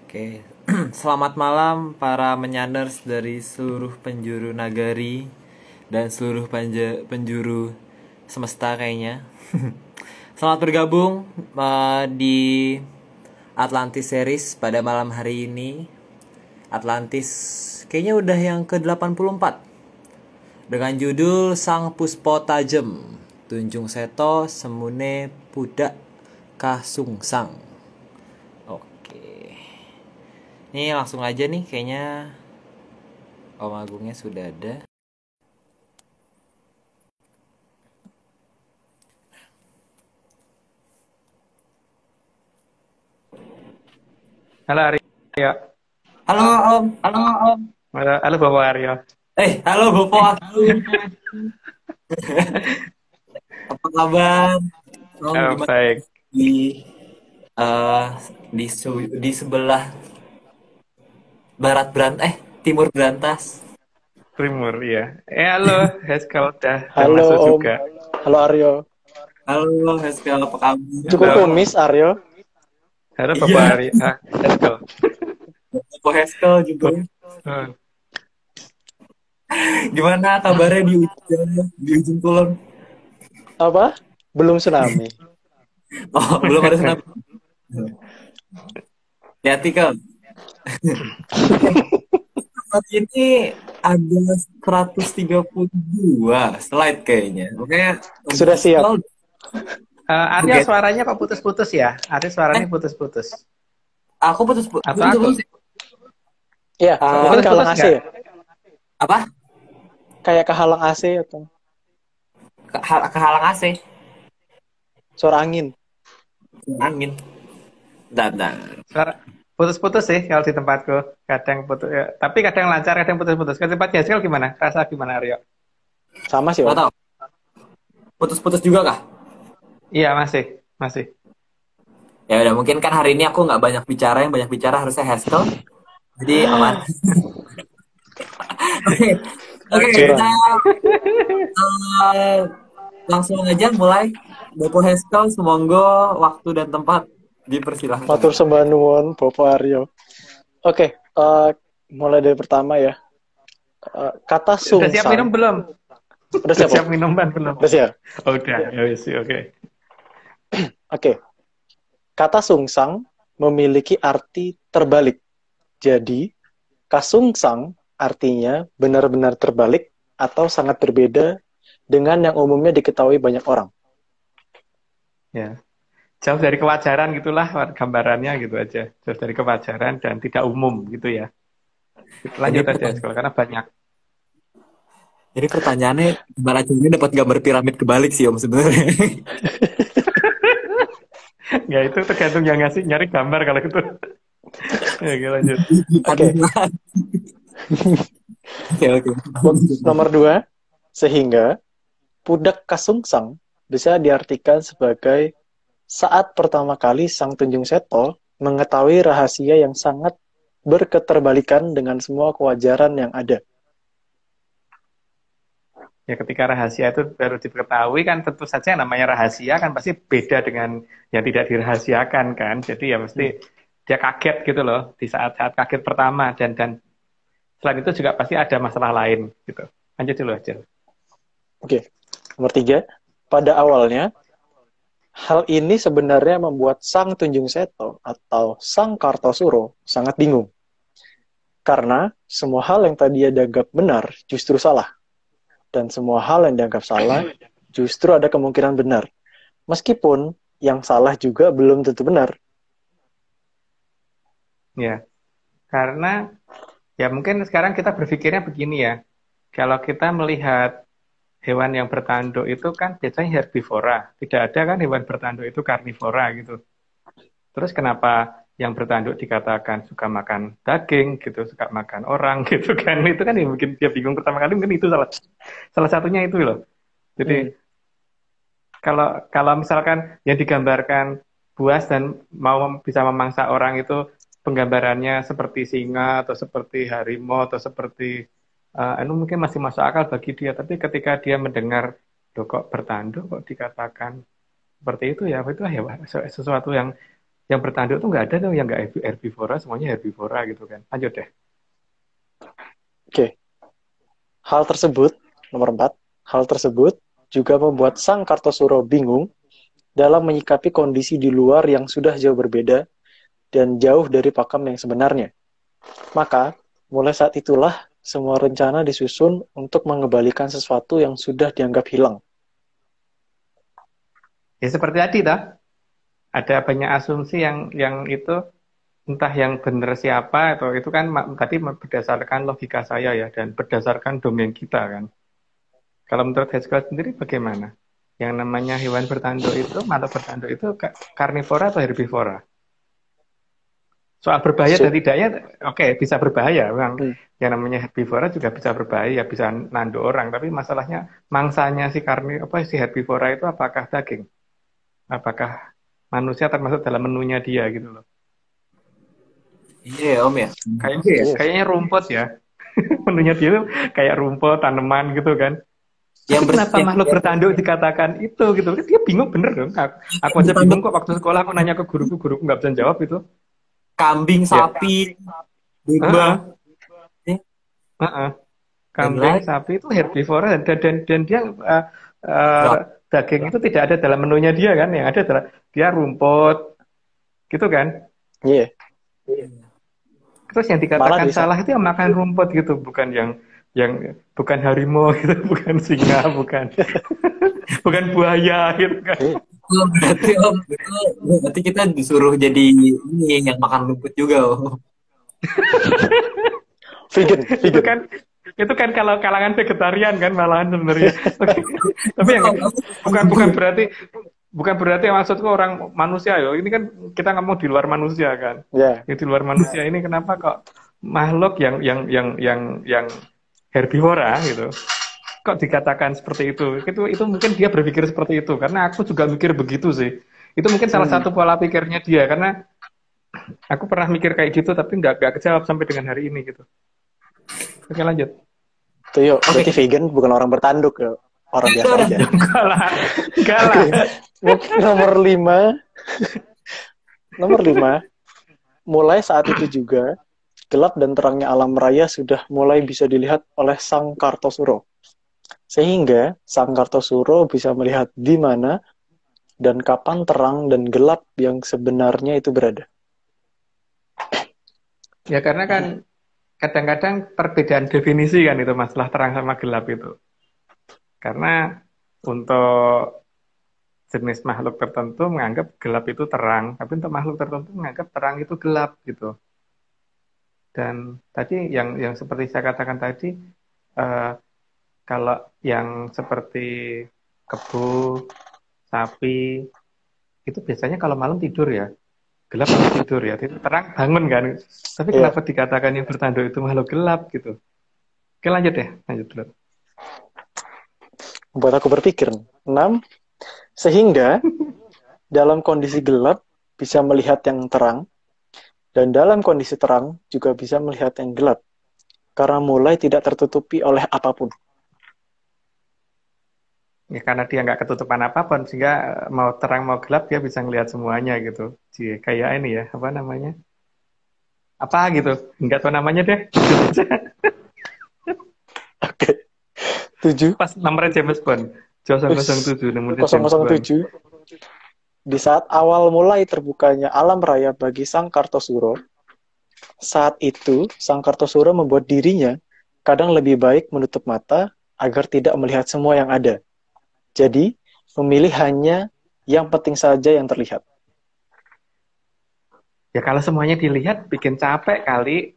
Oke, selamat malam para menyanders dari seluruh penjuru nagari dan seluruh penjuru semesta kayaknya. Selamat bergabung di Atlantis Series pada malam hari ini. Atlantis kayaknya udah yang ke-84 dengan judul Sang Puspo Tajem, Tunjung Seto Semune Pudak Kasungsang. Oke. Ini langsung aja nih kayaknya Om Agungnya sudah ada. Halo Aryo. Halo Om. Halo Bapak Aryo. Halo Bopo aku. Apa kabar? Om gimana Baik. di eh, di sebelah timur berantas. Timur ya. Halo, Haskell udah Halo masuk Om, juga. halo Aryo. Halo Haskell, apa kabar? Cukup Halo. kumis Aryo. Halo Iya. Bapak Aryo. Haskell. Bopo Haskell juga. Gimana kabarnya di ujung kulon? Apa? Belum tsunami. Oh, belum ada tsunami. Hati kan. Saat ini ada 132 slide kayaknya. Oke, Sudah siap. Aryo Oke. suaranya kok putus-putus ya? Aryo suaranya putus-putus. Aku putus. Atau aku? Iya, mungkin putus-putus kehalang AC nggak? ya? Apa? Kayak kehalang AC atau Kehalang AC. suara angin. Angin. Bentar. Suara putus-putus sih kalau di tempatku. Kadang putus ya. Tapi kadang lancar, kadang putus-putus. Ke tempatnya Haskell gimana? Rasa gimana Aryo? Sama sih, Nggak Om. tahu. Putus-putus juga kah? Iya, masih. Ya udah, mungkin kan hari ini aku nggak banyak bicara, yang banyak bicara harusnya Haskell. Jadi aman. Oke, kita langsung aja mulai. Bopo Haskell, semoga waktu dan tempat dipersilahkan. Matur sembah nuwun Bapak Aryo. Oke, mulai dari pertama ya. Kata Udah siap minum sungsang. belum? Udah siap, Siap Om? minuman belum? Udah siap. Oh, udah. Ya wis, oke. Oke. Kata sungsang memiliki arti terbalik. Jadi, kasungsang artinya benar-benar terbalik atau sangat berbeda dengan yang umumnya diketahui banyak orang. Ya. Jauh dari kewajaran gitulah gambarannya gitu aja. Jauh dari kewajaran dan tidak umum gitu ya. Lanjut aja sekolah karena banyak. Jadi pertanyaannya, gimana caranya dapat gambar piramid kebalik sih Om sebenarnya? Ya itu tergantung yang ngasih nyari gambar kalau gitu. Ya, oke, lanjut. Oke. Oke. Nomor 2, sehingga pudak kasungsang bisa diartikan sebagai saat pertama kali Sang Tunjung Seto mengetahui rahasia yang sangat berketerbalikan dengan semua kewajaran yang ada. Ya ketika rahasia itu baru diketahui kan tentu saja yang namanya rahasia kan pasti beda dengan yang tidak dirahasiakan kan. Jadi ya mesti dia kaget gitu loh di saat-saat kaget pertama dan selain itu juga pasti ada masalah lain gitu. Lanjut dulu aja. Oke. Nomor 3, pada awalnya hal ini sebenarnya membuat Sang Tunjung Seto atau Sang Kartosuro sangat bingung. Karena semua hal yang tadi dia dianggap benar justru salah. Dan semua hal yang dianggap salah justru ada kemungkinan benar. Meskipun yang salah juga belum tentu benar. Ya. Karena ya mungkin sekarang kita berpikirnya begini ya. Kalau kita melihat hewan yang bertanduk itu kan biasanya herbivora. Tidak ada kan hewan bertanduk itu karnivora gitu. Terus kenapa yang bertanduk dikatakan suka makan daging gitu, suka makan orang gitu kan. Itu kan yang bikin dia bingung pertama kali mungkin itu salah satunya itu loh. Jadi kalau misalkan yang digambarkan buas dan mau bisa memangsa orang itu penggambarannya seperti singa atau seperti harimau atau seperti itu mungkin masih masuk akal bagi dia. Tapi ketika dia mendengar kok bertanduk kok dikatakan seperti itu ya itu sesuatu yang Yang bertanduk tuh nggak ada tuh yang nggak herbivora, semuanya herbivora gitu kan. Lanjut deh. Oke, hal tersebut, nomor 4, hal tersebut juga membuat sang Kartosuro bingung dalam menyikapi kondisi di luar yang sudah jauh berbeda dan jauh dari pakem yang sebenarnya. Maka, mulai saat itulah semua rencana disusun untuk mengembalikan sesuatu yang sudah dianggap hilang. Ya seperti tadi toh, ada banyak asumsi yang itu entah yang benar siapa atau itu kan tadi berdasarkan logika saya ya dan berdasarkan domain kita kan. Kalau menurut Haskell sendiri bagaimana? Yang namanya hewan bertanduk itu, makhluk bertanduk itu karnivora atau herbivora? Soal berbahaya dan Su- tidaknya, oke, bisa berbahaya. Memang hmm, yang namanya herbivora juga bisa berbahaya, bisa nanduk orang. Tapi masalahnya mangsanya si herbivora itu apakah daging? Apakah manusia termasuk dalam menunya dia gitu loh? Iya ya, Om ya. iya. Kayaknya rumput ya. Menunya dia tuh kayak rumput, tanaman gitu kan. Tapi Yang kenapa yang, makhluk bertanduk dikatakan itu gitu? Dia bingung bener dong. Aku aja bingung bertanduk kok waktu sekolah aku nanya ke guruku nggak bisa jawab itu. kambing, Ya, sapi, domba, heeh, eh, heeh. dan Kambing, lain. sapi itu herbivora dan dia eh, Enggak. daging itu tidak ada dalam menunya dia kan. Yang ada adalah dia rumput gitu kan. Iya. Terus yang Malah dikatakan di salah itu yang makan rumput gitu, bukan yang bukan harimau gitu, bukan singa, bukan buaya gitu kan. iya. Oh, berarti Om, berarti kita disuruh jadi ini yang makan rumput juga Om. Vegan, itu vegan. kan itu kan kalau kalangan vegetarian kan malahan sebenarnya. Oke. Tapi yang Aku bukan setuju. bukan berarti maksudku orang manusia ya. Ini kan kita ngomong di luar manusia kan. Ya, Yang di luar manusia ini kenapa kok makhluk yang herbivora gitu. Kok dikatakan seperti itu? Itu mungkin dia berpikir seperti itu karena aku juga mikir begitu sih. Itu mungkin salah hmm. satu pola pikirnya dia karena aku pernah mikir kayak gitu tapi nggak kejawab sampai dengan hari ini gitu. Oke lanjut. Tuh yuk, Oke, berarti vegan bukan orang bertanduk ya. Orang itu biasa udah aja. Enggak lah, enggak lah. Oke, nomor 5. Nomor 5. Mulai saat itu juga, gelap dan terangnya alam raya sudah mulai bisa dilihat oleh Sang Kartosuro. Sehingga Sang Kartosuro bisa melihat di mana dan kapan terang dan gelap yang sebenarnya itu berada. Ya karena kan kadang-kadang perbedaan definisi kan itu masalah terang sama gelap itu. Karena untuk jenis makhluk tertentu menganggap gelap itu terang, tapi untuk makhluk tertentu menganggap terang itu gelap gitu. Dan tadi yang seperti saya katakan tadi, eh, kalau yang seperti kebo, sapi, itu biasanya kalau malam tidur ya, gelap malam tidur ya, itu terang bangun kan. Tapi Iya, kenapa dikatakan yang bertanduk itu makhluk gelap gitu? Oke lanjut ya, lanjut dulu. membuat aku berpikir. 6. Sehingga dalam kondisi gelap bisa melihat yang terang, dan dalam kondisi terang juga bisa melihat yang gelap, karena mulai tidak tertutupi oleh apapun. Ya karena dia nggak ketutupan apapun, sehingga mau terang mau gelap dia bisa ngelihat semuanya gitu. Kayak ini ya, apa namanya? Apa gitu? Nggak tahu namanya deh. Oke. 7. Pas nomornya James Bond. 007 nomornya James Bond. 007. Di saat awal mulai terbukanya alam raya bagi Sang Kartosuro, saat itu Sang Kartosuro membuat dirinya kadang lebih baik menutup mata agar tidak melihat semua yang ada. Jadi, memilih hanya yang penting saja yang terlihat. Ya kalau semuanya dilihat bikin capek kali.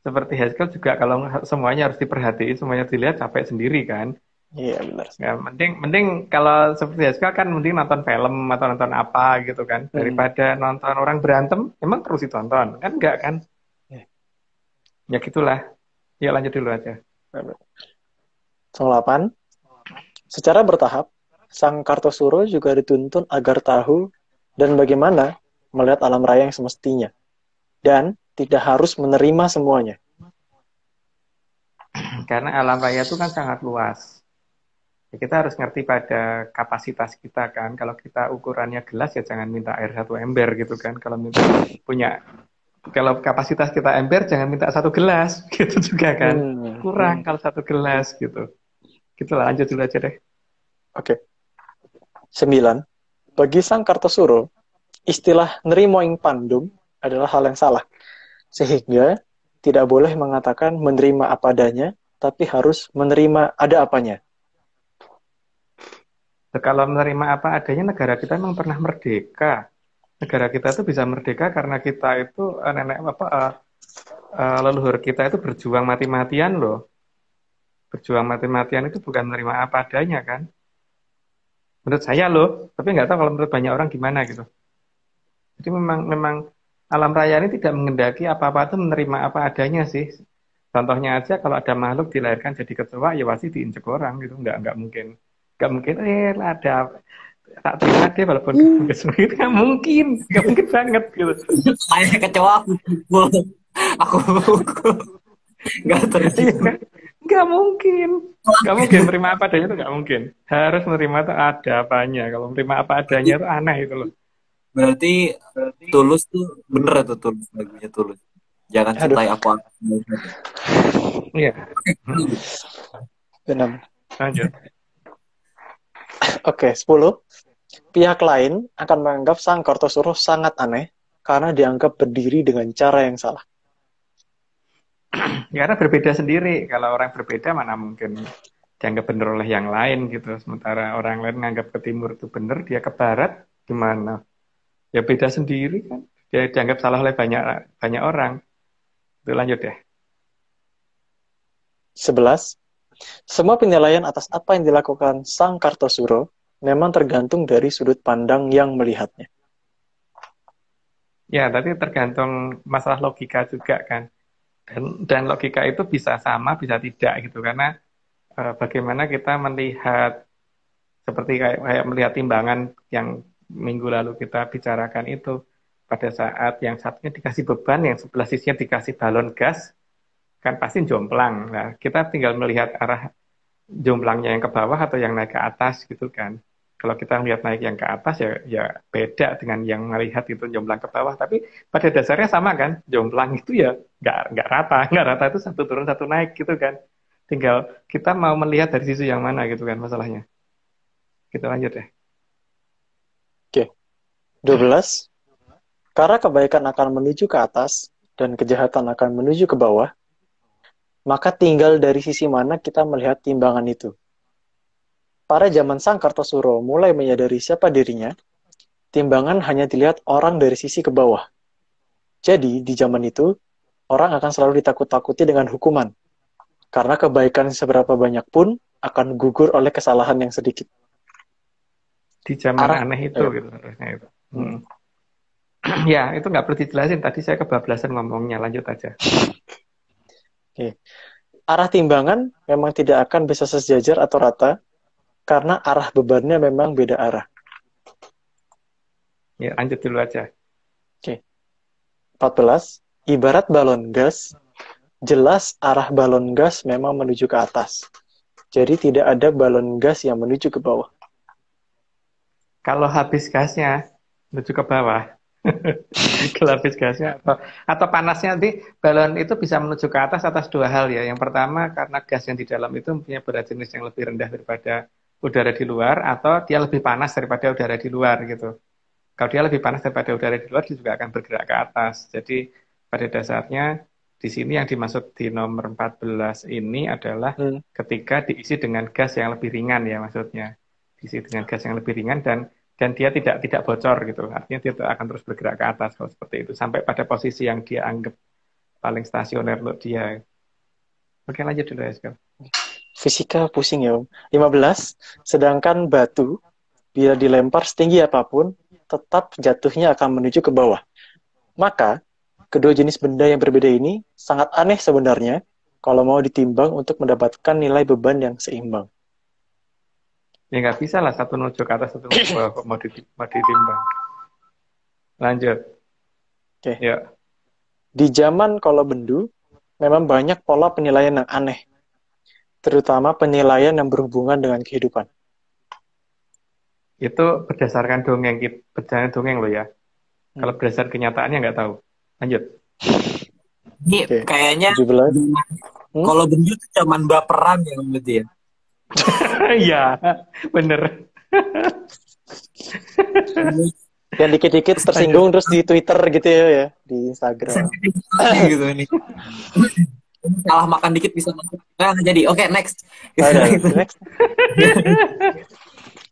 Seperti Haskell juga kalau semuanya harus diperhatiin, semuanya dilihat capek sendiri kan. Iya, benar. Ya, mending kalau seperti Haskell kan mending nonton film atau nonton apa gitu kan. Hmm. Daripada nonton orang berantem, emang terus ditonton. Kan enggak kan? Ya. Ya gitulah. Ya lanjut dulu aja. 8. Secara bertahap, Sang Kartosuro juga dituntun agar tahu dan bagaimana melihat alam raya yang semestinya. Dan tidak harus menerima semuanya. Karena alam raya itu kan sangat luas. Ya, kita harus ngerti pada kapasitas kita kan. Kalau kita ukurannya gelas ya jangan minta air 1 ember gitu kan. Punya kalau kapasitas kita ember jangan minta 1 gelas gitu juga kan. Hmm. Kurang kalau 1 gelas gitu. Gitu lah, lanjut dulu aja deh. Oke. 9. Bagi sang Kartosuro, istilah nerimo ing pandum adalah hal yang salah. Sehingga tidak boleh mengatakan menerima apa adanya, tapi harus menerima ada apanya. Kalau menerima apa adanya, negara kita memang pernah merdeka. Negara kita itu bisa merdeka karena kita itu leluhur kita itu berjuang mati-matian loh. Berjuang mati-matian itu bukan menerima apa adanya kan. Menurut saya loh, tapi nggak tahu kalau menurut banyak orang gimana gitu. Jadi memang alam raya ini tidak mengendaki apa-apa itu menerima apa adanya sih. Contohnya aja kalau ada makhluk dilahirkan jadi kecoa ya pasti diinjek orang gitu, nggak mungkin ada tak terima deh walaupun kecoa itu nggak mungkin banget gitu. Saya kecoa aku pukul. Aku pukul. Nggak Iya terima. kan? Nggak mungkin menerima apa adanya itu nggak mungkin. Harus menerima itu ada apanya. Kalau menerima apa adanya itu aneh itu loh. Berarti Tulus tuh bener tuh Tulus lagunya Tulus. Jangan Aduh, cintai apa. Iya, benar. lanjut. Oke, 10. Pihak lain akan menganggap sang Kartosuro sangat aneh karena dianggap berdiri dengan cara yang salah. Ya, karena berbeda sendiri. Kalau orang berbeda mana mungkin dianggap benar oleh yang lain gitu. Sementara orang lain menganggap ke timur itu benar, dia ke barat gimana? Ya beda sendiri kan. Dia dianggap salah oleh banyak banyak orang. Itu lanjut deh. 11. Semua penilaian atas apa yang dilakukan sang Kartosuro memang tergantung dari sudut pandang yang melihatnya. Ya, tapi tergantung masalah logika juga kan. Dan logika itu bisa sama, bisa tidak gitu. Karena bagaimana kita melihat seperti kayak melihat timbangan yang minggu lalu kita bicarakan itu, pada saat yang satunya dikasih beban, yang sebelah sisinya dikasih balon gas, kan pasti jomplang. Nah, kita tinggal melihat arah jomplangnya yang ke bawah atau yang naik ke atas gitu kan. Kalau kita melihat naik yang ke atas ya beda dengan yang melihat itu jomplang ke bawah. Tapi pada dasarnya sama kan, jomplang itu ya nggak rata itu satu turun satu naik gitu kan. Tinggal kita mau melihat dari sisi yang mana gitu kan masalahnya. Kita lanjut deh. Oke. 12. Karena kebaikan akan menuju ke atas dan kejahatan akan menuju ke bawah, maka tinggal dari sisi mana kita melihat timbangan itu. Pada zaman sang Kartosuro mulai menyadari siapa dirinya, timbangan hanya dilihat orang dari sisi ke bawah. Jadi, di zaman itu, orang akan selalu ditakut-takuti dengan hukuman. Karena kebaikan seberapa banyak pun akan gugur oleh kesalahan yang sedikit. Di zaman Arah, aneh itu gitu harusnya itu. Ya, itu nggak perlu dijelasin. Tadi saya kebablasan ngomongnya. Lanjut aja. Oke. Arah timbangan memang tidak akan bisa sejajar atau rata karena arah bebannya memang beda arah. Ya, lanjut dulu aja. Oke. 14. Ibarat balon gas, jelas arah balon gas memang menuju ke atas. Jadi tidak ada balon gas yang menuju ke bawah. Kalau habis gasnya menuju ke bawah. Kalau habis gasnya atau panasnya nanti balon itu bisa menuju ke atas dua hal ya. Yang pertama karena gas yang di dalam itu mempunyai berat jenis yang lebih rendah daripada udara di luar atau dia lebih panas daripada udara di luar gitu. Kalau dia lebih panas daripada udara di luar, dia juga akan bergerak ke atas. Jadi pada dasarnya di sini yang dimaksud di nomor 14 ini adalah ketika diisi dengan gas yang lebih ringan ya maksudnya. Diisi dengan gas yang lebih ringan dan dia tidak bocor gitu. Artinya dia akan terus bergerak ke atas kalau seperti itu sampai pada posisi yang dia anggap paling stasioner untuk dia. Oke, lanjut dulu ya sekarang. Fisika pusing ya, Om. 15. Sedangkan batu, bila dilempar setinggi apapun, tetap jatuhnya akan menuju ke bawah. Maka, kedua jenis benda yang berbeda ini sangat aneh sebenarnya kalau mau ditimbang untuk mendapatkan nilai beban yang seimbang. Ya nggak bisa lah satu menuju ke atas, satu menuju ke bawah mau ditimbang. Lanjut. Oke. Ya. Di zaman Kolobendu, memang banyak pola penilaian yang aneh. terutama penilaian yang berhubungan dengan kehidupan. Itu berdasarkan dongeng loh ya. Kalau Hmm. berdasarkan kenyataannya nggak tahu. Lanjut. Ini Oke, kayaknya 17. Hmm? kalau gendut tuh cuman baperan ya berarti ya. Iya, bener. Yang dikit-dikit Lanjut. tersinggung terus di Twitter gitu ya, di Instagram. Sensitif sekali gitu ini. Salah makan dikit bisa masuk. Nah, jadi oke next. Ada, next.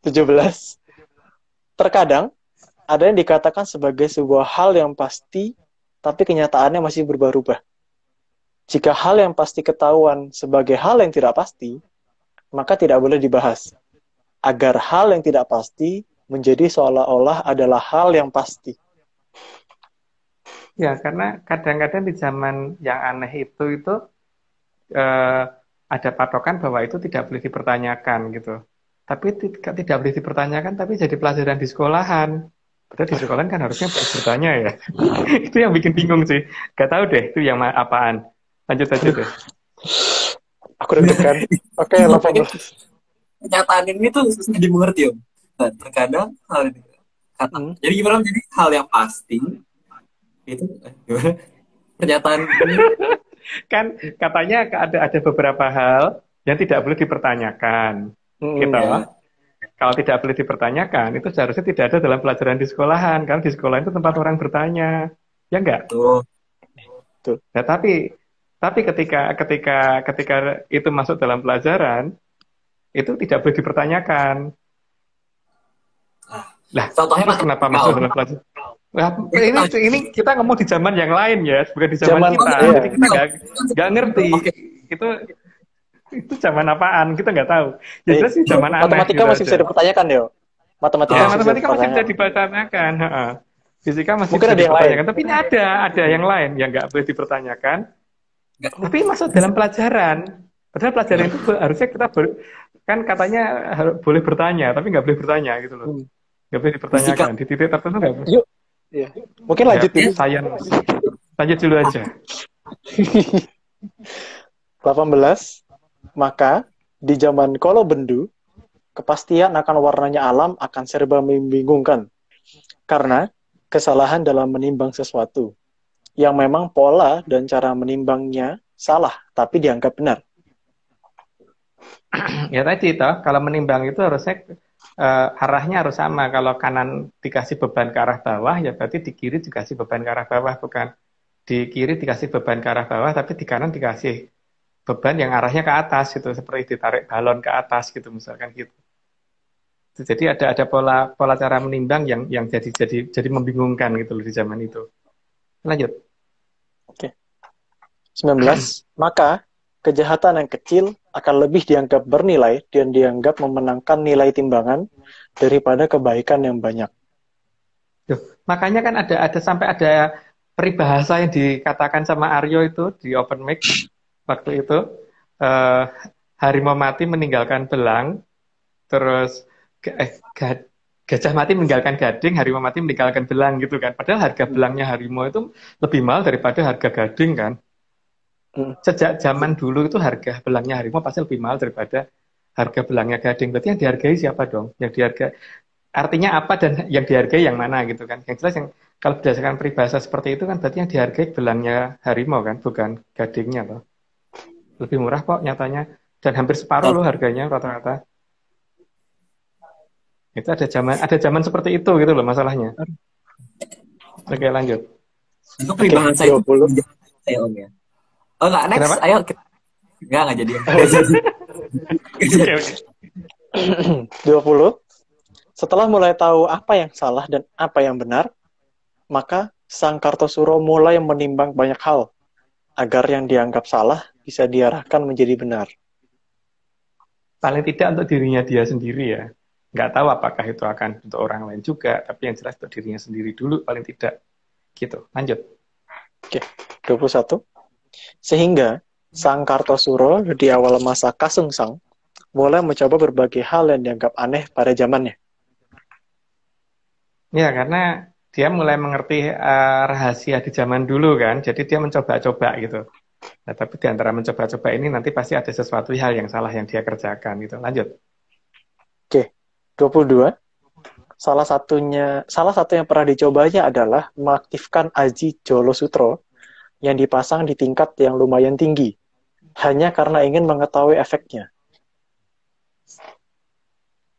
17. Terkadang ada yang dikatakan sebagai sebuah hal yang pasti, tapi kenyataannya masih berubah-ubah. Jika hal yang pasti ketahuan sebagai hal yang tidak pasti, maka tidak boleh dibahas. Agar hal yang tidak pasti menjadi seolah-olah adalah hal yang pasti. Ya, karena kadang-kadang di zaman yang aneh itu eh, ada patokan bahwa itu tidak boleh dipertanyakan gitu. Tapi tidak boleh dipertanyakan, tapi jadi pelajaran di sekolahan. Padahal di sekolahan kan harusnya boleh bertanya ya. Itu yang bikin bingung sih. Gak tahu deh itu yang apaan. Lanjut aja deh. Aku deg-degan. Oke, 18. Kenyataan ini tuh susah dimengerti Om. Nah, terkadang hal ini kata. Hmm. Jadi gimana? Jadi hal yang pasti itu gimana? Pernyataan ini Kan katanya ada beberapa hal yang tidak boleh dipertanyakan. Gitu. ya. Kalau tidak boleh dipertanyakan, itu seharusnya tidak ada dalam pelajaran di sekolahan. Karena di sekolah itu tempat orang bertanya. Ya enggak? Tuh. Tuh. Nah, tapi ketika itu masuk dalam pelajaran, itu tidak boleh dipertanyakan. Lah, Contohnya terus kenapa matematika masuk Om. dalam pelajaran? Nah, ini kita ngomong di zaman yang lain ya, bukan di zaman Zaman, kita. iya. Jadi kita nggak ngerti Oke. itu zaman apaan, kita nggak tahu. Ya jelas sih zaman aneh Matematika gitu masih aja. bisa dipertanyakan ya. Matematika Ya, masih bisa matematika masih bisa dipertanyakan. dipertanyakan. Heeh. Fisika masih Mungkin bisa ada yang lain. dipertanyakan, tapi ini ada yang lain yang nggak boleh dipertanyakan. Nggak. Tapi masuk dalam pelajaran. Padahal pelajaran itu harusnya kita kan katanya boleh bertanya, tapi nggak boleh bertanya gitu loh. Hmm. Nggak boleh Fisika. dipertanyakan. Di titik tertentu nggak boleh. Yuk. Iya. Mungkin lanjut Ya, dulu. science. Lanjut dulu aja. 18. Maka di zaman Kolo Bendu, kepastian akan warnanya alam akan serba membingungkan. Karena kesalahan dalam menimbang sesuatu yang memang pola dan cara menimbangnya salah, tapi dianggap benar. Ya tadi toh, kalau menimbang itu harusnya arahnya harus sama. Kalau kanan dikasih beban ke arah bawah, ya berarti di kiri dikasih beban ke arah bawah, bukan di kiri dikasih beban ke arah bawah, tapi di kanan dikasih beban yang arahnya ke atas gitu, seperti ditarik balon ke atas gitu, misalkan gitu. Jadi ada pola cara menimbang yang jadi membingungkan gitu loh di zaman itu. Lanjut. Oke. 19. Maka kejahatan yang kecil akan lebih dianggap bernilai dan dianggap memenangkan nilai timbangan daripada kebaikan yang banyak. Tuh, makanya kan ada sampai ada peribahasa yang dikatakan sama Aryo itu di open mic waktu itu, harimau mati meninggalkan belang, terus gajah mati meninggalkan gading, harimau mati meninggalkan belang gitu kan. Padahal harga belangnya harimau itu lebih mahal daripada harga gading kan. Sejak zaman dulu itu harga belangnya harimau pasti lebih mahal daripada harga belangnya gading. Berarti yang dihargai siapa dong? Yang dihargai artinya apa dan yang dihargai yang mana gitu kan? Yang jelas yang kalau berdasarkan peribahasa seperti itu kan berarti yang dihargai belangnya harimau kan, bukan gadingnya loh. Lebih murah kok nyatanya dan hampir separuh loh harganya rata-rata. Itu ada zaman seperti itu gitu loh masalahnya. Oke, lanjut. Itu peribahasa itu 20. saya Om ya. Oh enggak, next. Kenapa? Ayo kita. Enggak jadi. Nggak jadi. Oke. 20. Setelah mulai tahu apa yang salah dan apa yang benar, maka Sang Kartosuro mulai menimbang banyak hal agar yang dianggap salah bisa diarahkan menjadi benar. Paling tidak untuk dirinya dia sendiri ya. Nggak tahu apakah itu akan untuk orang lain juga, tapi yang jelas untuk dirinya sendiri dulu paling tidak. Gitu, lanjut. Oke, 21. Sehingga Sang Kartosuro di awal masa Kasungsang mulai mencoba berbagai hal yang dianggap aneh pada zamannya. Ya, karena dia mulai mengerti rahasia di zaman dulu kan, jadi dia mencoba-coba gitu. Nah, tapi di antara mencoba-coba ini nanti pasti ada sesuatu hal yang salah yang dia kerjakan gitu. Lanjut. Oke, 22. Salah satu yang pernah dicobanya adalah mengaktifkan Aji Jolo Sutro yang dipasang di tingkat yang lumayan tinggi, hanya karena ingin mengetahui efeknya.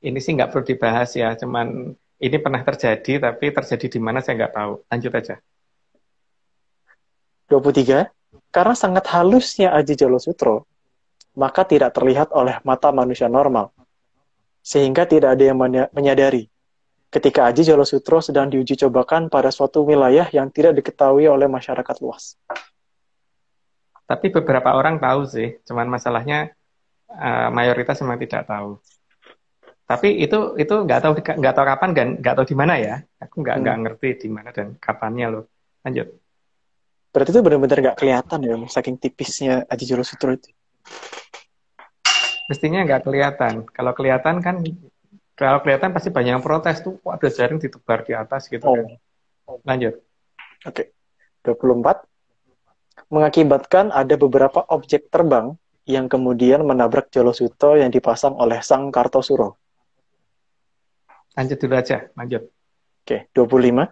Ini sih nggak perlu dibahas ya, cuman ini pernah terjadi, tapi terjadi di mana saya nggak tahu. Lanjut aja. 23. Karena sangat halusnya Aji Jolo Sutro, maka tidak terlihat oleh mata manusia normal, sehingga tidak ada yang menyadari ketika Aji Jolo Sutro sedang diuji cobakan pada suatu wilayah yang tidak diketahui oleh masyarakat luas. Tapi beberapa orang tahu sih, cuman masalahnya mayoritas memang tidak tahu. Tapi itu nggak tahu kapan dan nggak tahu di mana ya. Aku nggak ngerti di mana dan kapannya loh. Lanjut. Berarti itu benar-benar nggak kelihatan ya, saking tipisnya Aji Jolo Sutro itu. Mestinya nggak kelihatan. Kalau kelihatan pasti banyak yang protes tuh. Kok ada jaring ditebar di atas gitu kan. Lanjut. Oke. 24. Mengakibatkan ada beberapa objek terbang yang kemudian menabrak Jolo Sutro yang dipasang oleh Sang Kartosuro. Lanjut dulu aja. Lanjut. Oke, 25.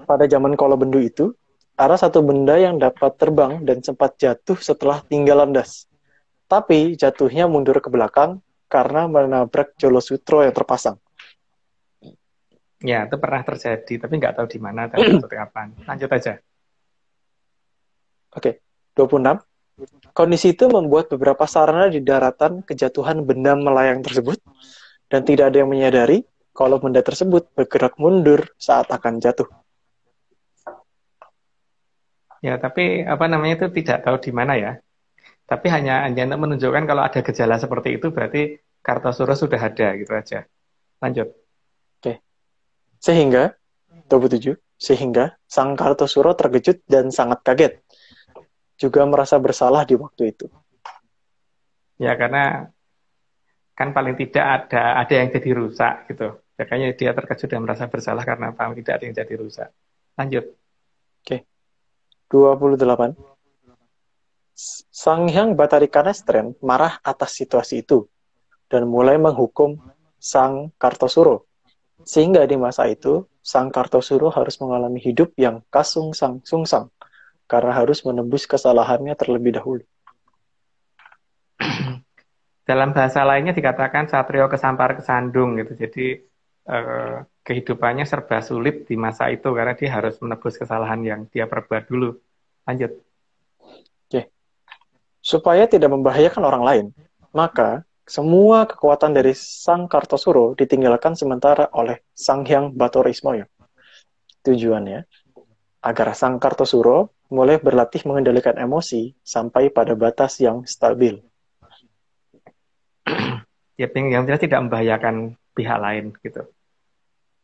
Pada zaman Kolobendu itu, ada satu benda yang dapat terbang dan sempat jatuh setelah tinggal landas. Tapi jatuhnya mundur ke belakang karena menabrak Jolo Sutro yang terpasang. Ya, itu pernah terjadi, tapi nggak tahu di mana dan seperti kapan. Lanjut aja. Oke, 26. Kondisi itu membuat beberapa sarana di daratan kejatuhan benda melayang tersebut dan tidak ada yang menyadari kalau benda tersebut bergerak mundur saat akan jatuh. Ya, tapi apa namanya itu tidak tahu di mana ya. Tapi hanya untuk menunjukkan kalau ada gejala seperti itu berarti Kartosuro sudah ada gitu aja. Lanjut. Oke. Sehingga 27, sehingga Sang Kartosuro terkejut dan sangat kaget. Juga merasa bersalah di waktu itu. Ya karena kan paling tidak ada yang jadi rusak gitu. Makanya dia terkejut dan merasa bersalah karena paling tidak ada yang jadi rusak. Lanjut. Oke. 28. Sang Hyang Bathari Kanestren marah atas situasi itu dan mulai menghukum Sang Kartosuro. Sehingga di masa itu, Sang Kartosuro harus mengalami hidup yang kasung sang sungsang karena harus menembus kesalahannya terlebih dahulu. Dalam bahasa lainnya dikatakan Satrio kesampar kesandung gitu. Jadi kehidupannya serba sulit di masa itu karena dia harus menebus kesalahan yang dia perbuat dulu. Lanjut. Oke. Supaya tidak membahayakan orang lain, maka semua kekuatan dari Sang Kartosuro ditinggalkan sementara oleh Sang Hyang Bathara Ismaya. Tujuannya agar Sang Kartosuro mulai berlatih mengendalikan emosi sampai pada batas yang stabil. Ya, yang jelas tidak membahayakan pihak lain gitu.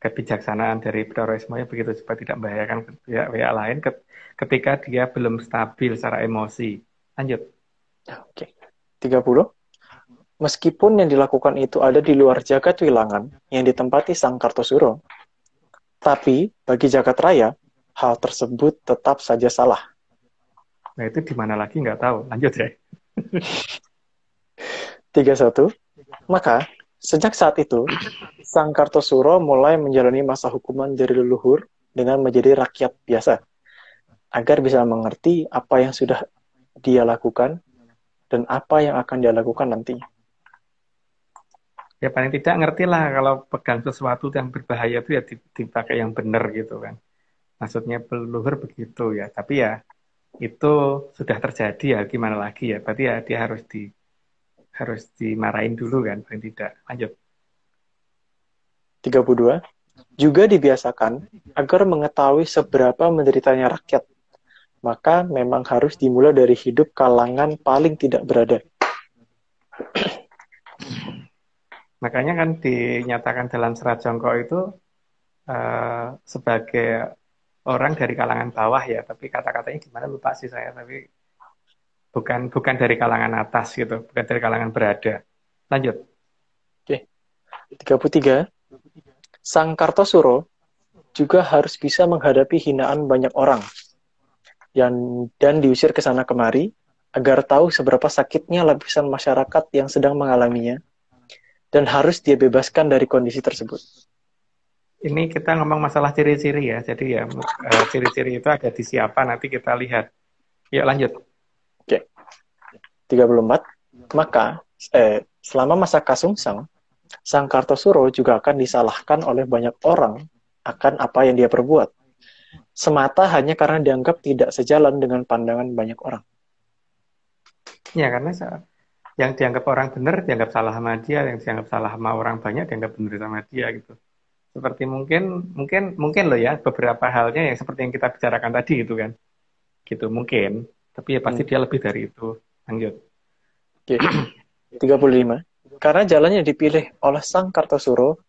Kebijaksanaan dari Bathara Ismaya begitu supaya tidak membahayakan pihak lain ketika dia belum stabil secara emosi. Lanjut. Oke. 30. Meskipun yang dilakukan itu ada di luar jagat wilangan yang ditempati Sang Kartosuro, tapi bagi jagat raya, hal tersebut tetap saja salah. Nah itu di mana lagi nggak tahu. Lanjut ya. 31. Maka, sejak saat itu, Sang Kartosuro mulai menjalani masa hukuman dari leluhur dengan menjadi rakyat biasa, agar bisa mengerti apa yang sudah dia lakukan dan apa yang akan dia lakukan nantinya. Ya paling tidak ngerti lah kalau pegang sesuatu yang berbahaya itu ya dipakai yang benar gitu kan. Maksudnya leluhur begitu ya. Tapi ya itu sudah terjadi ya gimana lagi ya. Berarti ya dia harus dimarahin dulu kan paling tidak. Lanjut. 32. Juga dibiasakan agar mengetahui seberapa menderitanya rakyat. Maka memang harus dimulai dari hidup kalangan paling tidak berada. Makanya kan dinyatakan dalam Serat Jongko itu sebagai orang dari kalangan bawah ya, tapi kata-katanya gimana lupa sih saya, tapi bukan dari kalangan atas gitu, bukan dari kalangan berada. Lanjut. Oke. 33. Sang Kartosuro juga harus bisa menghadapi hinaan banyak orang dan diusir ke sana kemari agar tahu seberapa sakitnya lapisan masyarakat yang sedang mengalaminya dan harus dia bebaskan dari kondisi tersebut. Ini kita ngomong masalah ciri-ciri ya. Jadi ya ciri-ciri itu ada di siapa nanti kita lihat. Yuk lanjut. Oke. 34. Maka selama masa Kasungsang, Sang Kartosuro juga akan disalahkan oleh banyak orang akan apa yang dia perbuat. Semata hanya karena dianggap tidak sejalan dengan pandangan banyak orang. Ya karena yang dianggap orang benar dianggap salah sama dia, yang dianggap salah sama orang banyak dianggap benar sama dia gitu. Seperti mungkin loh ya beberapa halnya yang seperti yang kita bicarakan tadi itu kan. Gitu mungkin, tapi ya pasti dia lebih dari itu. Lanjut. Oke. 35. Karena jalan yang dipilih oleh Sang Kartosuro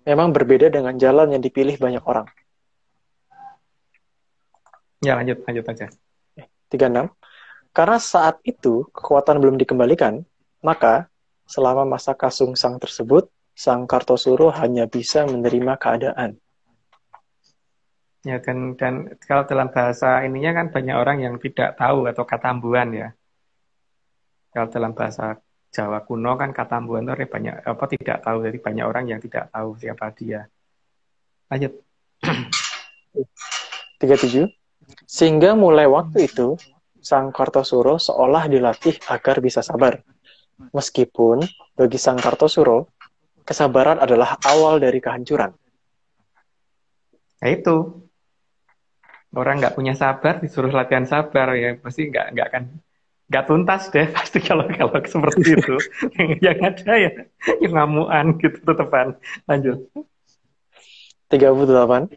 memang berbeda dengan jalan yang dipilih banyak orang. Ya lanjut aja. 36. Karena saat itu kekuatan belum dikembalikan, maka selama masa Kasungsang tersebut, Sang Kartosuro hanya bisa menerima keadaan. Ya dan kalau dalam bahasa ininya kan banyak orang yang tidak tahu atau katambuan ya. Kalau dalam bahasa Jawa kuno kan katambuan itu banyak apa tidak tahu, jadi banyak orang yang tidak tahu siapa dia. Lanjut. 37. Sehingga mulai waktu itu, Sang Kartosuro seolah dilatih agar bisa sabar. Meskipun bagi Sang Kartosuro, kesabaran adalah awal dari kehancuran. Nah itu, orang nggak punya sabar disuruh latihan sabar ya pasti nggak tuntas deh pasti kalau seperti itu. Yang ada ya yang ngamuan gitu tetepan. Lanjut. 38.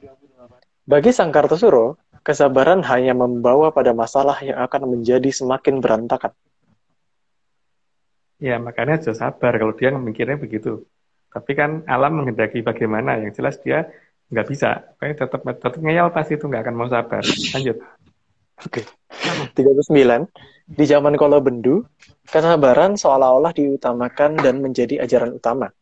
Bagi Sang Kartosuro, kesabaran hanya membawa pada masalah yang akan menjadi semakin berantakan. Ya makanya harus sabar kalau dia mikirnya begitu. Tapi kan alam menghendaki bagaimana, yang jelas dia nggak bisa. Kayak tetap ngeyel pasti itu nggak akan mau sabar. Lanjut. Oke. 39. Di zaman Kala Bendu, kesabaran seolah-olah diutamakan dan menjadi ajaran utama.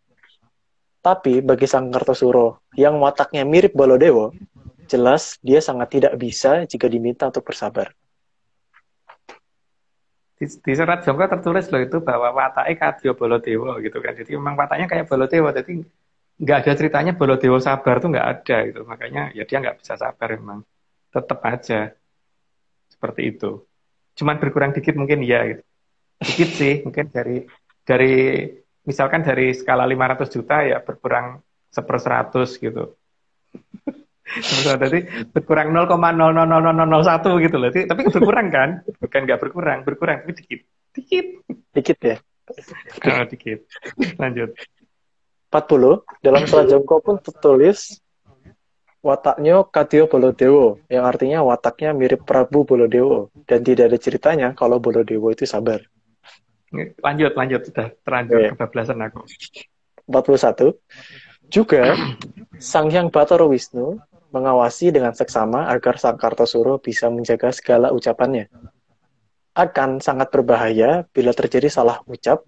Tapi bagi Sang Kartosuro yang wataknya mirip Baladewa, jelas dia sangat tidak bisa jika diminta untuk bersabar. Di serat Jongko tertulis loh itu bahwa watake kadya Baladewa gitu kan. Jadi memang wataknya kayak Baladewa. Jadi nggak ada ceritanya Baladewa sabar tuh nggak ada gitu. Makanya ya dia nggak bisa sabar memang. Tetap aja seperti itu. Cuman berkurang dikit mungkin ya gitu. Dikit sih mungkin dari misalkan dari skala 500 juta ya berkurang 1/100 gitu. Jadi berkurang 0,000001 gitu loh. Tapi berkurang kan? Bukan nggak berkurang tapi dikit. Dikit ya? Oh, dikit. Lanjut. 40. Dalam serat Jongko pun tertulis wataknya kadya Baladewa, yang artinya wataknya mirip Prabu Baladewa, dan tidak ada ceritanya kalau Baladewa itu sabar. Lanjut. Udah terlanjur kebablasan aku. 41. Juga, Sang Hyang Bathara Wisnu mengawasi dengan seksama agar Sang Kartosuro bisa menjaga segala ucapannya. Akan sangat berbahaya bila terjadi salah ucap,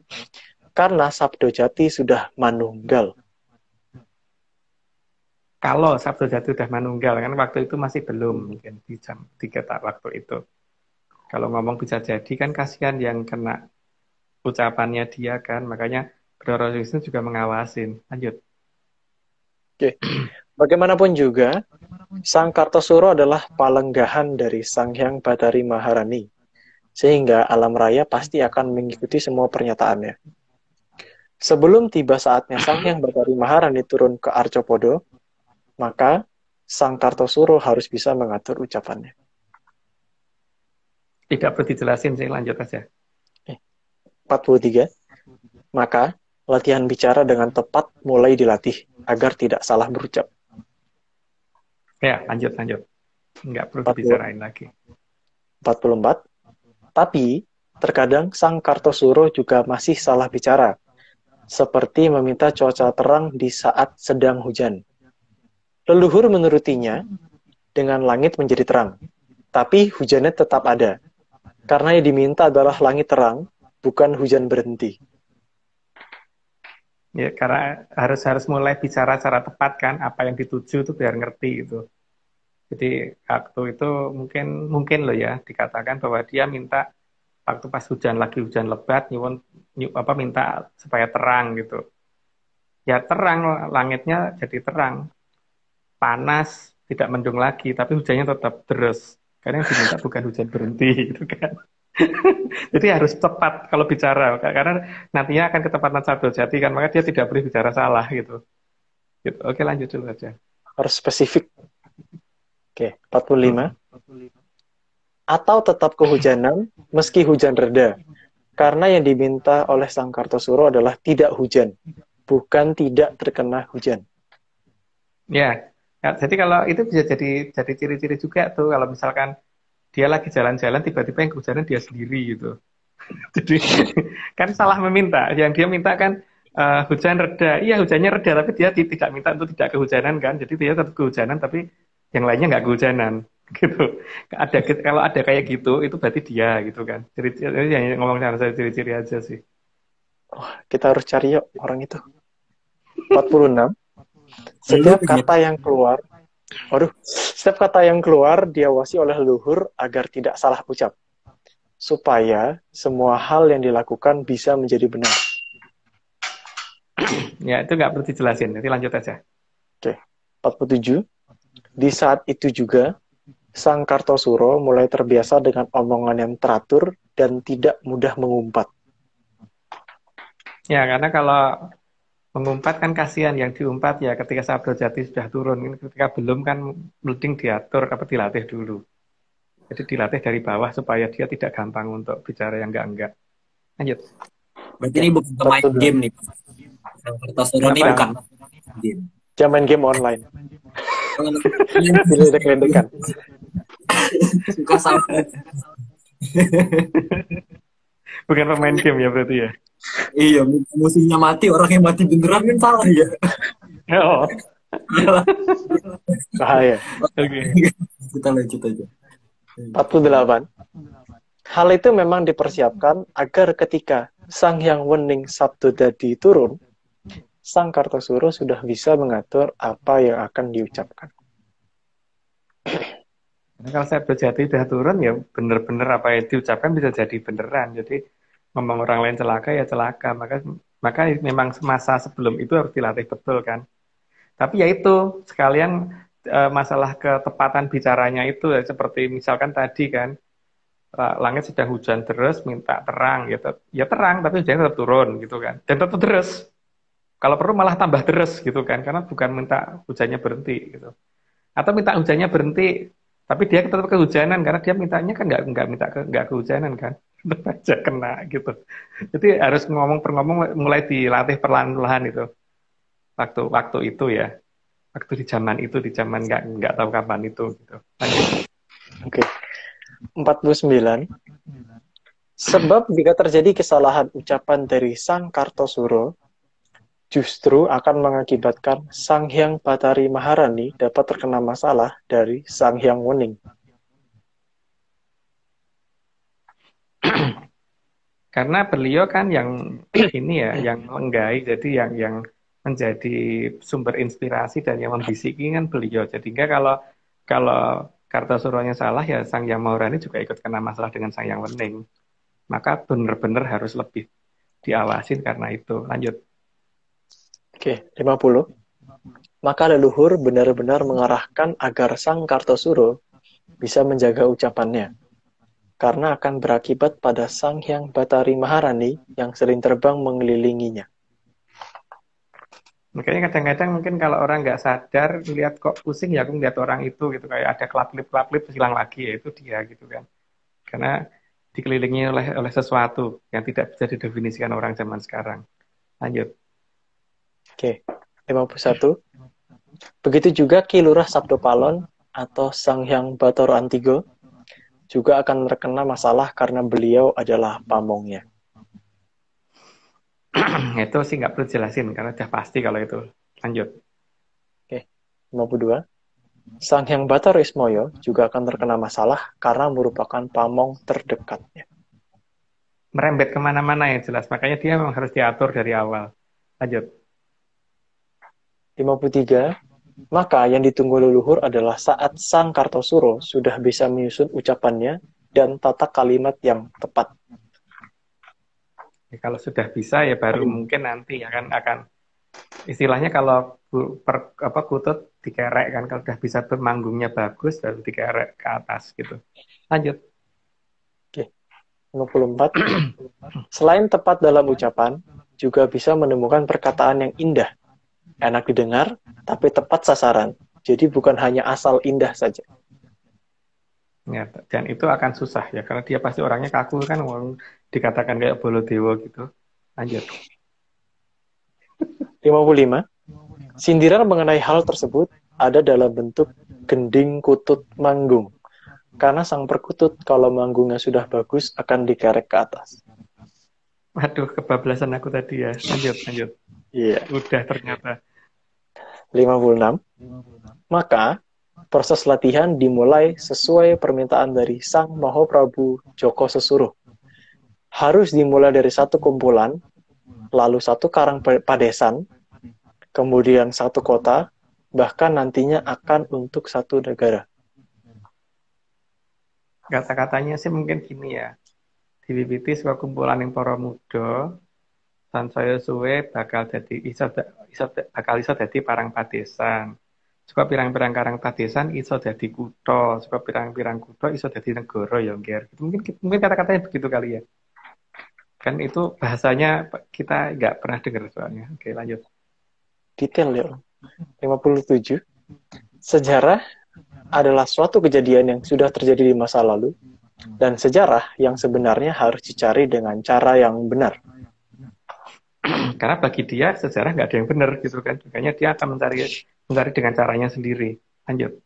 karena Sabdo Jati sudah manunggal. Kalau Sabdo Jati sudah manunggal, kan waktu itu masih belum, mungkin di jam 3 waktu itu. Kalau ngomong bisa jadi, kan kasihan yang kena ucapannya dia kan, makanya Bathara Wisnu juga mengawasin. Lanjut. Oke. Bagaimanapun juga, Sang Kartosuro adalah palenggahan dari Sang Hyang Bathari Maharani, sehingga alam raya pasti akan mengikuti semua pernyataannya. Sebelum tiba saatnya Sang Hyang Bathari Maharani turun ke Arcopodo, maka Sang Kartosuro harus bisa mengatur ucapannya. Tidak perlu dijelasin sih, lanjut aja. 43. Maka latihan bicara dengan tepat mulai dilatih agar tidak salah berucap. Ya, lanjut. Nggak perlu dibicarain lagi. 44. Tapi, terkadang Sang Kartosuro juga masih salah bicara, seperti meminta cuaca terang di saat sedang hujan. Leluhur menurutinya, dengan langit menjadi terang, tapi hujannya tetap ada, karena yang diminta adalah langit terang, bukan hujan berhenti. Ya, karena harus mulai bicara secara tepat kan, apa yang dituju itu biar ngerti gitu. Jadi waktu itu mungkin loh ya dikatakan bahwa dia minta waktu pas hujan lagi hujan lebat nyuwun minta supaya terang gitu. Ya terang, langitnya jadi terang, panas, tidak mendung lagi, tapi hujannya tetap deras. Karena yang diminta bukan hujan berhenti gitu kan. Jadi harus tepat kalau bicara, karena nantinya akan ketepatan sabda jati kan, maka dia tidak boleh bicara salah gitu. Gitu. Oke, lanjut dulu aja. Harus spesifik. Oke, 45. Hmm. Atau tetap kehujanan meski hujan reda. Karena yang diminta oleh Sang Kartosuro adalah tidak hujan, bukan tidak terkena hujan. Ya. Ya, jadi kalau itu bisa jadi ciri-ciri juga tuh kalau misalkan dia lagi jalan-jalan tiba-tiba yang kehujanan dia sendiri gitu. Jadi kan salah meminta. Yang dia minta kan hujan reda. Iya hujannya reda, tapi dia tidak minta untuk tidak kehujanan kan. Jadi dia tetap kehujanan, tapi yang lainnya nggak kehujanan gitu. Kalau ada kayak gitu, itu berarti dia gitu kan. Ciri-ciri yang ngomong sama saya ciri-ciri aja sih. Oh, kita harus cari yuk orang itu. 46. Lu Setiap kata yang keluar, setiap kata yang keluar diawasi oleh leluhur agar tidak salah ucap, supaya semua hal yang dilakukan bisa menjadi benar. Ya itu nggak perlu dijelasin. Nanti lanjut aja. Oke, 47. Di saat itu juga, Sang Kartosuro mulai terbiasa dengan omongan yang teratur dan tidak mudah mengumpat. Ya karena kalau mengumpat kan kasihan yang diumpat ya ketika sabda jati sudah turun. Ketika belum kan mending diatur apa dilatih dulu. Jadi dilatih dari bawah supaya dia tidak gampang untuk bicara yang enggak. Lanjut. Berarti ini bukan pemain 42. game nih. Yang Kartosuro ini Kenapa? bukan game. Jangan main game online. Kalau Diledek-ledekan. suka sama Bukan pemain game ya berarti ya. iya, musuhnya mati, orang yang mati beneran kan salah ya. Oh, Bahaya. oke. Kita lanjut aja. 48. Hal itu memang dipersiapkan agar ketika Sang Hyang Wening Sabdodadi turun, Sang Kartosuro sudah bisa mengatur apa yang akan diucapkan. Karena kalau sabda jati udah turun ya bener-bener apa yang diucapkan bisa jadi beneran. Jadi ngomong orang lain celaka ya celaka. Maka memang masa sebelum itu harus dilatih betul kan. Tapi ya itu sekalian masalah ketepatan bicaranya itu ya, seperti misalkan tadi kan langit sedang hujan deras minta terang gitu. Ya terang tapi hujannya tetap turun gitu kan. Dan tetap deras. Kalau perlu malah tambah deras gitu kan karena bukan minta hujannya berhenti gitu. Atau minta hujannya berhenti tapi dia tetap kehujanan karena dia mintanya kan nggak minta nggak kehujanan kan. Tetap aja kena gitu. Jadi harus ngomong per ngomong mulai dilatih perlahan-lahan itu. Waktu itu ya. Waktu di zaman nggak tahu kapan itu gitu. Lanjut. Oke. 49. Sebab jika terjadi kesalahan ucapan dari Sang Kartosuro, justru akan mengakibatkan Sang Hyang Batari Maharani dapat terkena masalah dari Sang Hyang Wening. Karena beliau kan yang ini ya, yang menggai, jadi yang menjadi sumber inspirasi dan yang membisiki kan beliau. Jadi enggak kalau Kartosuronya salah ya Sang Hyang Maharani juga ikut kena masalah dengan Sang Hyang Wening. Maka benar-benar harus lebih diawasin karena itu. Lanjut. Oke, 50. Maka leluhur benar-benar mengarahkan agar Sang Kartosuro bisa menjaga ucapannya, karena akan berakibat pada Sang Hyang Batari Maharani yang sering terbang mengelilinginya. Makanya kadang-kadang mungkin kalau orang nggak sadar lihat kok pusing ya aku ngeliat orang itu gitu kayak ada klap-klip hilang lagi ya itu dia gitu kan. Karena dikelilingi oleh sesuatu yang tidak bisa didefinisikan orang zaman sekarang. Lanjut. Oke, 51. Begitu juga Ki Lurah Sabdopalon atau Sang Hyang Bathara Antigo juga akan terkena masalah karena beliau adalah pamongnya. Itu sih nggak perlu jelasin karena udah pasti kalau itu. Lanjut. Oke, 52. Sang Hyang Bathara Ismoyo juga akan terkena masalah karena merupakan pamong terdekatnya. Merembet kemana-mana ya jelas. Makanya dia memang harus diatur dari awal. Lanjut. 53. Maka yang ditunggu leluhur adalah saat Sang Kartosuro sudah bisa menyusun ucapannya dan tata kalimat yang tepat. Ya, kalau sudah bisa ya baru mungkin nanti akan istilahnya kalau kutut dikerek kan, kalau sudah bisa manggungnya bagus baru dikerek ke atas gitu. Lanjut. Oke. 54. Selain tepat dalam ucapan, juga bisa menemukan perkataan yang indah, enak didengar, tapi tepat sasaran. Jadi bukan hanya asal indah saja. Ya, dan itu akan susah ya, karena dia pasti orangnya kaku kan, dikatakan kayak Bolodewo gitu. Lanjut. 55. Sindiran mengenai hal tersebut ada dalam bentuk gending kutut manggung. Karena sang perkutut kalau manggungnya sudah bagus akan dikerek ke atas. Waduh, kebablasan aku tadi ya. Lanjut. Iya. Udah ternyata. 56. Maka proses latihan dimulai sesuai permintaan dari Sang Mahaprabu Joko Sesuruh. Harus dimulai dari satu kumpulan, lalu satu karang padesan, kemudian satu kota, bahkan nantinya akan untuk satu negara. Kata-katanya sih mungkin gini ya. Diwiwiti sebuah kumpulan yang para muda, sansaya suwe bakal iso dadi parang padesan. Suka pirang-pirang karang padesan iso dadi kutha, suka pirang-pirang kutha iso dadi negara ya, Nger. Mungkin kata-katanya begitu kali ya. Kan itu bahasanya kita nggak pernah dengar soalnya. Oke, lanjut. Detail ya. 57. Sejarah adalah suatu kejadian yang sudah terjadi di masa lalu, dan sejarah yang sebenarnya harus dicari dengan cara yang benar. Karena bagi dia sejarah nggak ada yang benar gitu kan. Makanya dia akan mencari dengan caranya sendiri. Lanjut.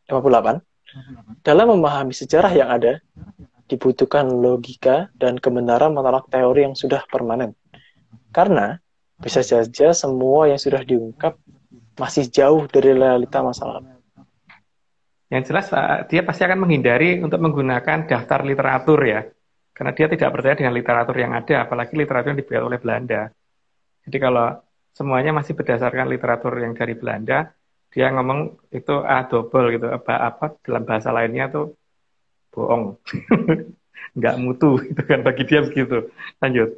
58. Dalam memahami sejarah yang ada, dibutuhkan logika dan kebenaran menolak teori yang sudah permanen. Karena bisa saja semua yang sudah diungkap masih jauh dari realita masa lalu. Yang jelas dia pasti akan menghindari untuk menggunakan daftar literatur ya. Karena dia tidak percaya dengan literatur yang ada, apalagi literatur yang dibuat oleh Belanda. Jadi kalau semuanya masih berdasarkan literatur yang dari Belanda, dia ngomong itu double gitu, apa dalam bahasa lainnya tuh bohong, nggak mutu gitu kan, bagi dia begitu. Lanjut.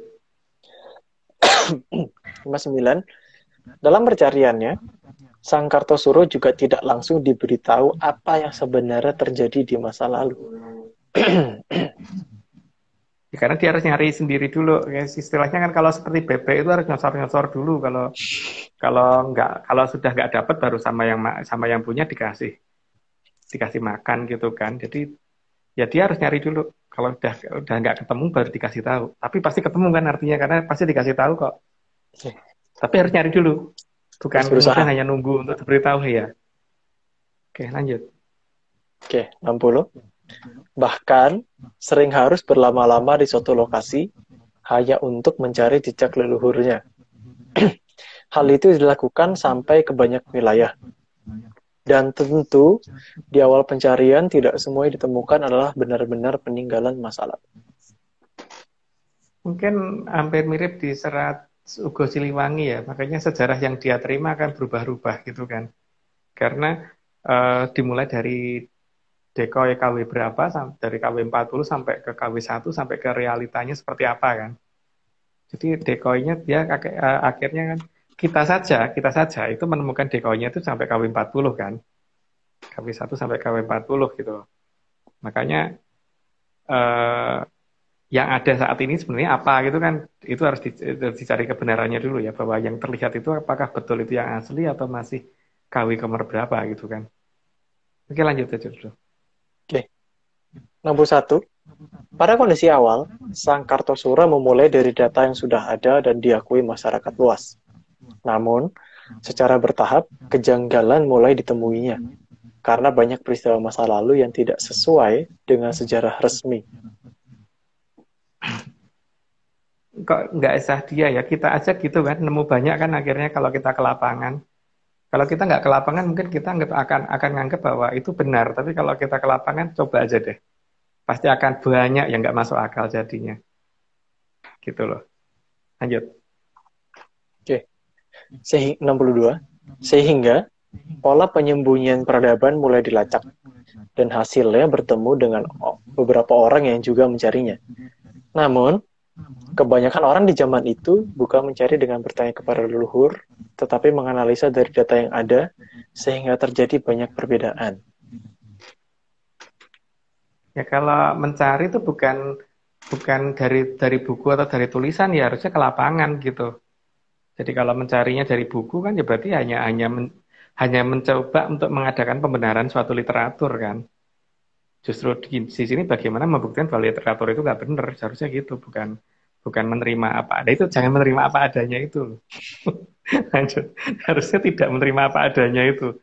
59. Dalam pencariannya, Sang Kartosuro juga tidak langsung diberitahu apa yang sebenarnya terjadi di masa lalu. Ya, karena dia harus nyari sendiri dulu. Ya, istilahnya kan kalau seperti bebek itu harus nyosor-nyosor dulu. Kalau sudah nggak dapat baru sama yang punya dikasih makan gitu kan. Jadi ya dia harus nyari dulu. Kalau udah nggak ketemu baru dikasih tahu. Tapi pasti ketemu kan artinya, karena pasti dikasih tahu kok. Tapi harus nyari dulu. Bukan kemudian hanya nunggu untuk diberitahu ya. Oke, lanjut. Oke, 60. Bahkan sering harus berlama-lama di suatu lokasi hanya untuk mencari jejak leluhurnya. Hal itu dilakukan sampai ke banyak wilayah. Dan tentu di awal pencarian tidak semua yang ditemukan adalah benar-benar peninggalan masa lalu. Mungkin hampir mirip di serat Ugo Siliwangi ya, makanya sejarah yang dia terima akan berubah-ubah gitu kan. Karena dimulai dari dekoy KW berapa, dari KW 40 sampai ke KW 1 sampai ke realitanya seperti apa kan. Jadi dekoynya dia akhirnya kan kita saja itu menemukan dekoynya itu sampai KW 40 kan. KW 1 sampai KW 40 gitu. Makanya yang ada saat ini sebenarnya apa gitu kan, itu harus dicari kebenarannya dulu ya, bahwa yang terlihat itu apakah betul itu yang asli atau masih KW nomor berapa gitu kan. Oke, lanjut aja dulu. Oke. 61. Pada kondisi awal, Sang Kartosuro memulai dari data yang sudah ada dan diakui masyarakat luas. Namun, secara bertahap, kejanggalan mulai ditemuinya, karena banyak peristiwa masa lalu yang tidak sesuai dengan sejarah resmi. Kok nggak sah dia ya, kita aja gitu kan, nemu banyak kan akhirnya kalau kita ke lapangan. Kalau kita nggak ke lapangan mungkin kita akan nganggap bahwa itu benar, tapi kalau kita ke lapangan coba aja deh. Pasti akan banyak yang nggak masuk akal jadinya. Gitu loh. Lanjut. Oke. 62. Sehingga pola penyembunyian peradaban mulai dilacak dan hasilnya bertemu dengan beberapa orang yang juga mencarinya. Namun, kebanyakan orang di zaman itu bukan mencari dengan bertanya kepada leluhur, tetapi menganalisa dari data yang ada, sehingga terjadi banyak perbedaan. Ya kalau mencari itu bukan dari buku atau dari tulisan, ya harusnya ke lapangan gitu. Jadi kalau mencarinya dari buku kan ya berarti hanya mencoba untuk mengadakan pembenaran suatu literatur kan. Justru di sini bagaimana membuktikan bahwa literatur itu nggak benar, seharusnya gitu, bukan menerima apa ada, itu jangan menerima apa adanya itu. Lanjut. Harusnya tidak menerima apa adanya itu.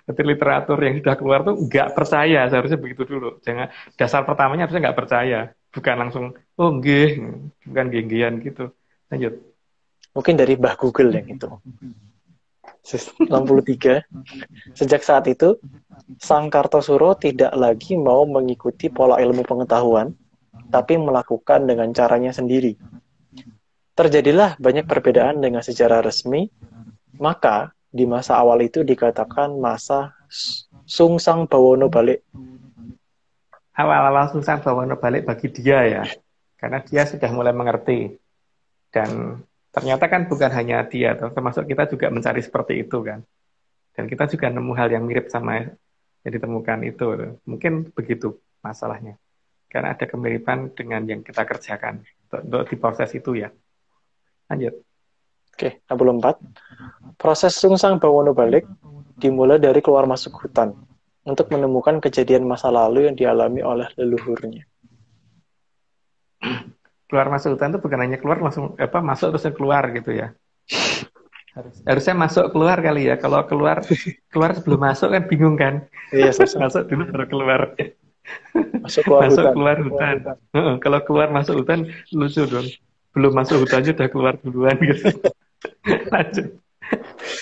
Tapi literatur yang sudah keluar tuh nggak percaya, seharusnya begitu dulu. Jangan, dasar pertamanya harusnya nggak percaya, bukan langsung oh nggih, bukan genggian gitu. Lanjut. Mungkin dari Mbah Google yang itu. 63. Sejak saat itu, Sang Kartosuro tidak lagi mau mengikuti pola ilmu pengetahuan, tapi melakukan dengan caranya sendiri. Terjadilah banyak perbedaan dengan sejarah resmi, maka di masa awal itu dikatakan masa Sungsang Bawono Balik. Awal-awal Sungsang Bawono Balik bagi dia ya, karena dia sudah mulai mengerti. Dan ternyata kan bukan hanya dia, termasuk kita juga mencari seperti itu kan. Dan kita juga nemu hal yang mirip sama yang ditemukan itu. Mungkin begitu masalahnya. Karena ada kemiripan dengan yang kita kerjakan untuk di proses itu ya. Lanjut. Oke, 64. Proses Sungsang Bawono Balik dimulai dari keluar masuk hutan untuk menemukan kejadian masa lalu yang dialami oleh leluhurnya. Keluar masuk hutan itu bukan hanya keluar langsung masuk terus keluar gitu ya. Harusnya masuk keluar kali ya. Kalau keluar sebelum masuk kan bingung kan. Iya, masuk dulu baru keluar. Masuk keluar masuk hutan. Keluar hutan. Kalau keluar masuk hutan lucu dong. Belum masuk hutannya udah keluar duluan gitu. Lanjut.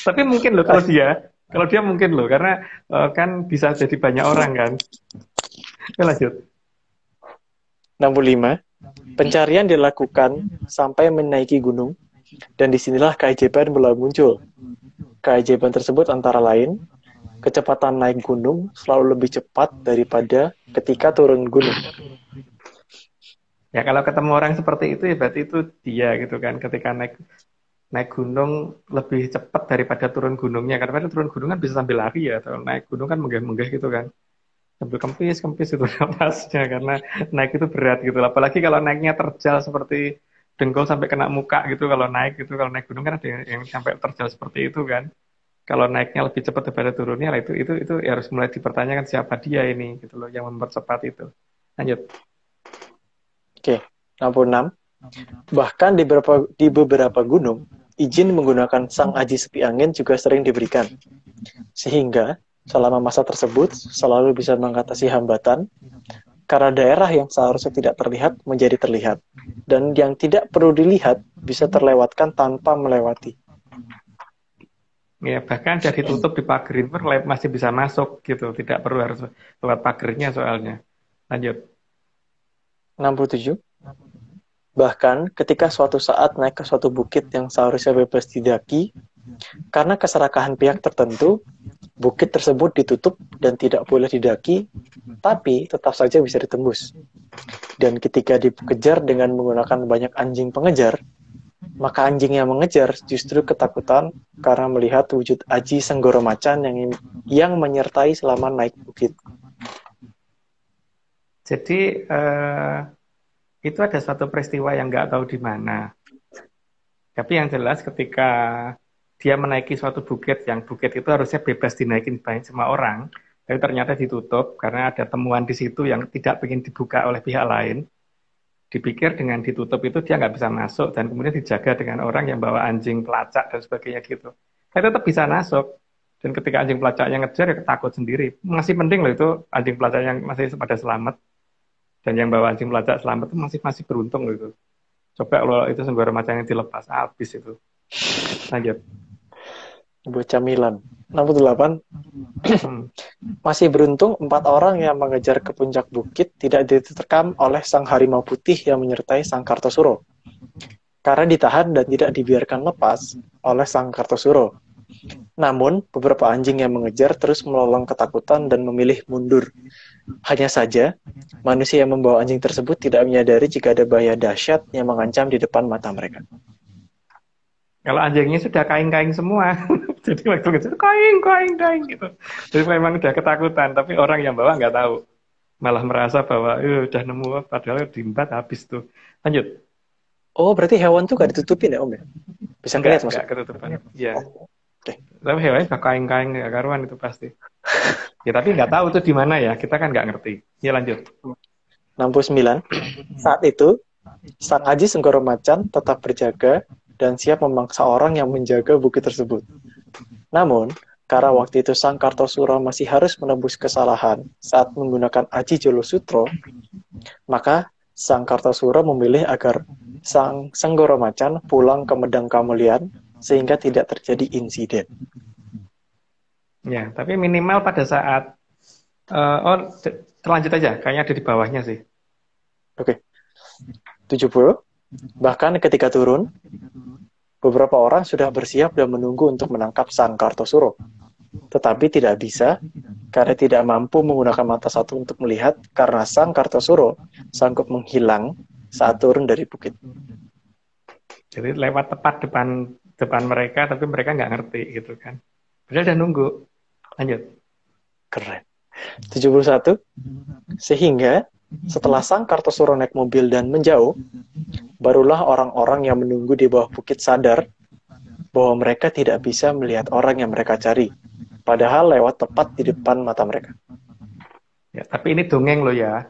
Tapi mungkin loh kalau dia mungkin loh, karena kan bisa jadi banyak orang kan. Lanjut. 65. Pencarian dilakukan sampai menaiki gunung, dan disinilah keajaiban mulai muncul. Keajaiban tersebut antara lain, kecepatan naik gunung selalu lebih cepat daripada ketika turun gunung. Ya kalau ketemu orang seperti itu ya berarti itu dia gitu kan, ketika naik gunung lebih cepat daripada turun gunungnya. Karena turun gunung kan bisa sambil lari ya, atau naik gunung kan menggah-menggah gitu kan. Sambil kempis itu napasnya, karena naik itu berat gitu. Apalagi kalau naiknya terjal seperti dengkul sampai kena muka gitu, kalau naik gunung kan ada yang sampai terjal seperti itu kan. Kalau naiknya lebih cepat daripada turunnya, lah itu ya harus mulai dipertanyakan siapa dia ini gitu loh yang mempercepat itu. Lanjut. Oke, 66. Bahkan di beberapa gunung, izin menggunakan sang aji sepi angin juga sering diberikan. Sehingga selama masa tersebut selalu bisa mengatasi hambatan, karena daerah yang seharusnya tidak terlihat menjadi terlihat, dan yang tidak perlu dilihat bisa terlewatkan tanpa melewati. Ya, bahkan jadi tutup di pagerin pun masih bisa masuk gitu, tidak perlu harus lewat pagernya soalnya. Lanjut. 67. Bahkan ketika suatu saat naik ke suatu bukit yang seharusnya bebas didaki, karena keserakahan pihak tertentu, bukit tersebut ditutup dan tidak boleh didaki, tapi tetap saja bisa ditembus. Dan ketika dikejar dengan menggunakan banyak anjing pengejar, maka anjing yang mengejar justru ketakutan karena melihat wujud Aji Senggoro Macan yang menyertai selama naik bukit. Jadi itu ada suatu peristiwa yang nggak tahu di mana. Tapi yang jelas ketika dia menaiki suatu bukit, yang bukit itu harusnya bebas dinaikin banyak semua orang, tapi ternyata ditutup karena ada temuan di situ yang tidak ingin dibuka oleh pihak lain. Dipikir dengan ditutup itu dia nggak bisa masuk, dan kemudian dijaga dengan orang yang bawa anjing pelacak dan sebagainya gitu. Tapi tetap bisa masuk. Dan ketika anjing pelacaknya ngejar, ya takut sendiri. Masih penting loh itu anjing pelacak yang masih pada selamat. Dan yang bawa anjing pelacak selamat itu masih beruntung loh itu. Coba kalau itu Senggoro Macan yang dilepas, habis itu. Lanjut. Bocah Milan. 68. Masih beruntung 4 orang yang mengejar ke puncak bukit tidak diterkam oleh sang harimau putih yang menyertai sang Kartosuro. Karena ditahan dan tidak dibiarkan lepas oleh sang Kartosuro. Namun, beberapa anjing yang mengejar terus melolong ketakutan dan memilih mundur. Hanya saja, manusia yang membawa anjing tersebut tidak menyadari jika ada bahaya dahsyat yang mengancam di depan mata mereka. Kalau anjingnya sudah kaing-kaing semua, jadi waktu ngejar kaing, kaing, kaing gitu. Jadi memang udah ketakutan, tapi orang yang bawa nggak tahu, malah merasa bahwa udah nemu, padahal diembat habis tuh. Lanjut. Oh, berarti hewan tuh gak ditutupin ya, Om ya? Bisa kelihatan Enggak maksudnya? ketutupan. Iya. Oh, oke. Tapi hewannya udah kain-kain nggak karuan itu pasti. Ya tapi nggak tahu tuh di mana ya. Kita kan nggak ngerti. Ya lanjut. 69. Saat itu, Sang Aji Senggoro Macan tetap berjaga dan siap memangsa orang yang menjaga bukit tersebut. Namun, karena waktu itu Sang Kartosuro masih harus menebus kesalahan saat menggunakan Aji Jolo Sutro, maka Sang Kartosuro memilih agar Sang Senggoro Macan pulang ke Medang Kamulian sehingga tidak terjadi insiden. Ya, tapi minimal pada saat lanjut aja. Kayaknya ada di bawahnya sih. Oke. 70. Bahkan ketika turun, beberapa orang sudah bersiap dan menunggu untuk menangkap Sang Kartosuro. Tetapi tidak bisa karena tidak mampu menggunakan mata satu untuk melihat karena Sang Kartosuro sanggup menghilang saat turun dari bukit. Jadi lewat tepat depan mereka, tapi mereka nggak ngerti gitu kan. Padahal udah nunggu. Lanjut. Keren. 71. Sehingga setelah Sang Kartosuro naik mobil dan menjauh, barulah orang-orang yang menunggu di bawah bukit sadar bahwa mereka tidak bisa melihat orang yang mereka cari. Padahal lewat tepat di depan mata mereka. Ya, tapi ini dongeng loh ya.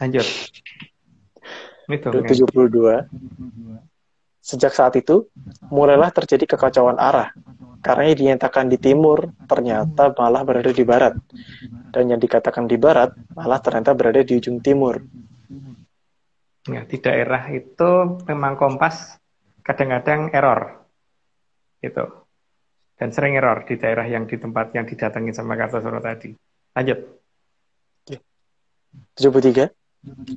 Lanjut. Ini dongeng. 72. Sejak saat itu, mulailah terjadi kekacauan arah. Karena yang dinyatakan di timur, ternyata malah berada di barat. Dan yang dikatakan di barat, malah ternyata berada di ujung timur. Ya, di daerah itu memang kompas kadang-kadang error. Gitu. Dan sering error di daerah yang di tempat yang didatangi sama Kartosuro tadi. Lanjut. 73.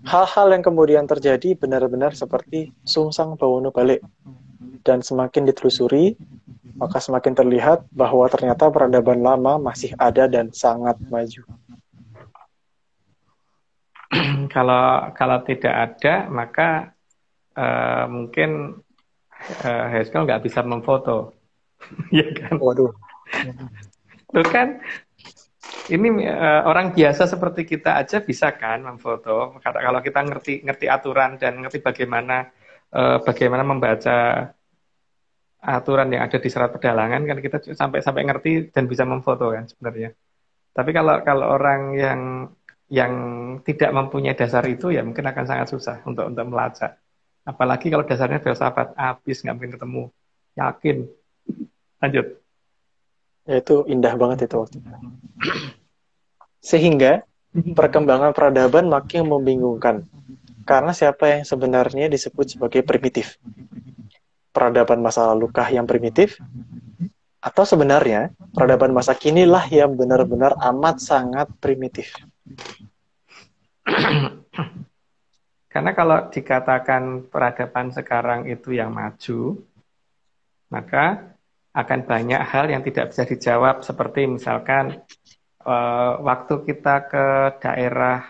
Hal-hal yang kemudian terjadi benar-benar seperti Sungsang Bawono balik. Dan semakin ditelusuri, maka semakin terlihat bahwa ternyata peradaban lama masih ada dan sangat maju. Kalau tidak ada, maka mungkin Haskell nggak bisa memfoto. Ya kan? Waduh. Itu kan ini orang biasa seperti kita aja bisa kan memfoto. Kalau kita ngerti aturan dan ngerti bagaimana membaca aturan yang ada di serat pedalangan, kan kita sampai ngerti dan bisa memfoto kan sebenarnya. Tapi kalau orang yang tidak mempunyai dasar itu ya mungkin akan sangat susah untuk melacak. Apalagi kalau dasarnya filsafat, habis nggak mungkin ketemu. Yakin. Lanjut. Ya, itu indah banget itu waktu itu. Sehingga perkembangan peradaban makin membingungkan. Karena siapa yang sebenarnya disebut sebagai primitif? Peradaban masa lalukah yang primitif? Atau sebenarnya peradaban masa kinilah yang benar-benar amat sangat primitif? Karena kalau dikatakan peradaban sekarang itu yang maju, maka akan banyak hal yang tidak bisa dijawab, seperti misalkan waktu kita ke daerah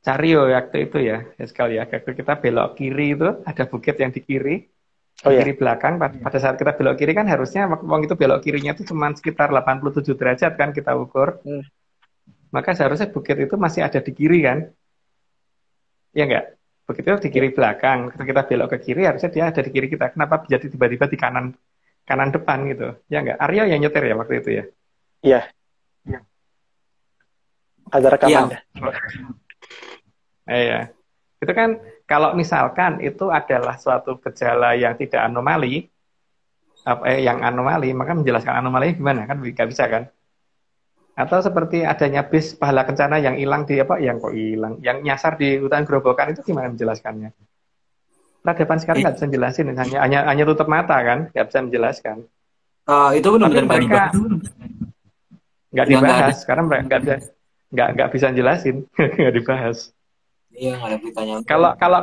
Cario waktu itu ya sekali ya, waktu kita belok kiri itu ada bukit yang di kiri, kiri belakang. Pada saat kita belok kiri kan harusnya waktu itu belok kirinya itu cuma sekitar 87 derajat kan kita ukur. Maka seharusnya bukit itu masih ada di kiri kan? Ya enggak? Bukit itu di kiri belakang. Ketika kita belok ke kiri harusnya dia ada di kiri kita. Kenapa jadi tiba-tiba di kanan depan gitu? Ya enggak? Aryo yang nyetir ya waktu itu ya? Iya. Ada rekaman. Iya. Itu kan kalau misalkan itu adalah suatu gejala yang tidak anomali, yang anomali, maka menjelaskan anomali gimana? Kan nggak bisa kan? Atau seperti adanya bis pahala kencana yang hilang yang nyasar di hutan Gerobokan, itu gimana menjelaskannya? Peradaban sekarang nggak bisa menjelasin, hanya tutup mata kan, nggak bisa menjelaskan. Itu benar Tapi mereka nggak dibahas, karena mereka nggak bisa jelasin, nggak dibahas. Iya, nggak ada beritanya.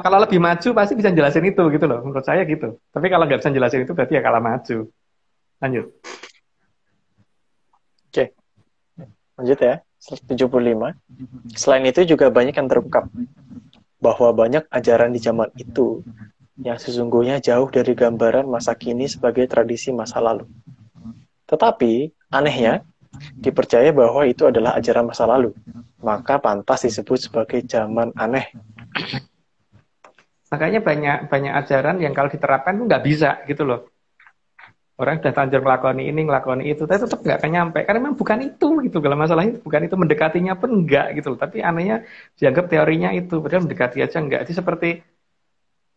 Kalau lebih maju pasti bisa jelasin itu gitu loh, menurut saya gitu. Tapi kalau nggak bisa jelasin itu berarti ya kalah maju. Lanjut. Oke, lanjut ya. 75. Selain itu juga banyak yang terungkap bahwa banyak ajaran di zaman itu yang sesungguhnya jauh dari gambaran masa kini sebagai tradisi masa lalu. Tetapi, anehnya, dipercaya bahwa itu adalah ajaran masa lalu. Maka pantas disebut sebagai zaman aneh. Makanya banyak ajaran yang kalau diterapkan tuh nggak bisa gitu loh. Orang udah terlanjur ngelakoni ini, ngelakoni itu, tapi tetap nggak akan nyampe. Karena memang bukan itu gitu. Kalau masalahnya bukan itu, mendekatinya pun enggak gitu loh. Tapi anehnya dianggap teorinya itu, padahal mendekati aja enggak. Itu seperti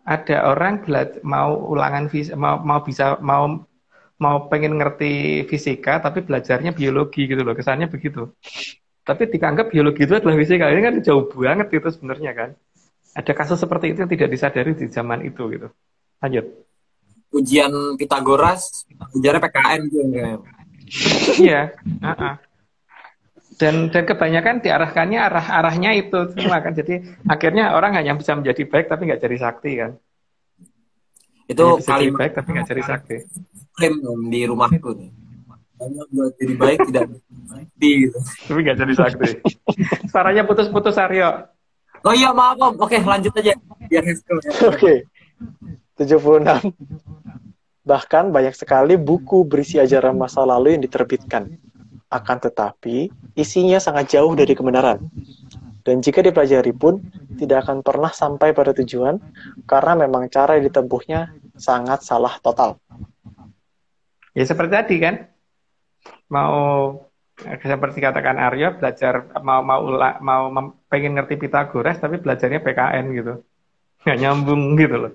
ada orang mau ulangan mau pengen ngerti fisika, tapi belajarnya biologi gitu loh. Kesannya begitu. Tapi dianggap biologi itu adalah fisika. Ini kan jauh banget itu sebenarnya kan. Ada kasus seperti itu yang tidak disadari di zaman itu gitu. Lanjut. Ujian Pitagoras, ujiannya PKN gitu kayaknya. Iya. Dan kebanyakan diarahkannya arahnya itu semua kan. Jadi akhirnya orang hanya bisa menjadi baik tapi nggak jadi sakti kan. Itu Hanya bisa jadi kalimat baik tapi nggak jadi sakti. klaim di rumahku nih. Hanya buat jadi baik tidak sakti gitu. Tapi nggak jadi sakti. Suaranya putus-putus Aryo. Oh iya maaf Om. Oke lanjut aja. Biar Haskell ya. Oke, 76. Bahkan banyak sekali buku berisi ajaran masa lalu yang diterbitkan. Akan tetapi, isinya sangat jauh dari kebenaran. Dan jika dipelajari pun, tidak akan pernah sampai pada tujuan, karena memang cara yang ditempuhnya sangat salah total. Ya seperti tadi kan. Mau seperti katakan Aryo belajar pengen ngerti Pitagoras tapi belajarnya PKN gitu. Nggak nyambung gitu loh.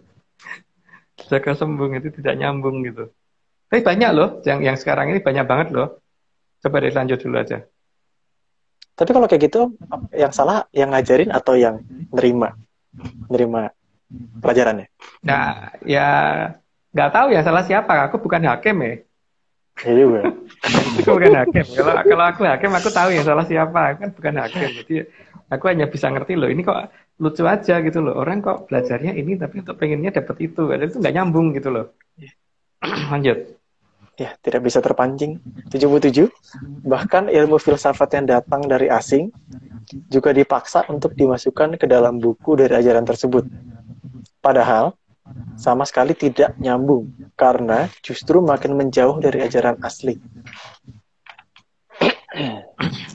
Jaga sembung itu tidak nyambung gitu. Tapi banyak loh, yang sekarang ini banyak banget loh. Coba deh lanjut dulu aja. Tapi kalau kayak gitu, yang salah yang ngajarin atau yang nerima pelajarannya? Nah, ya nggak tahu ya salah siapa. Aku bukan hakim ya. Iya juga. Aku bukan hakim. Kalau aku hakim, aku tahu yang salah siapa. Aku kan bukan hakim. Jadi aku hanya bisa ngerti loh. Ini kok lucu aja gitu loh. Orang kok belajarnya ini tapi untuk pengennya dapat itu. Dan itu nggak nyambung gitu loh. Lanjut. Ya, tidak bisa terpancing. 77. Bahkan ilmu filsafat yang datang dari asing juga dipaksa untuk dimasukkan ke dalam buku dari ajaran tersebut. Padahal sama sekali tidak nyambung karena justru makin menjauh dari ajaran asli.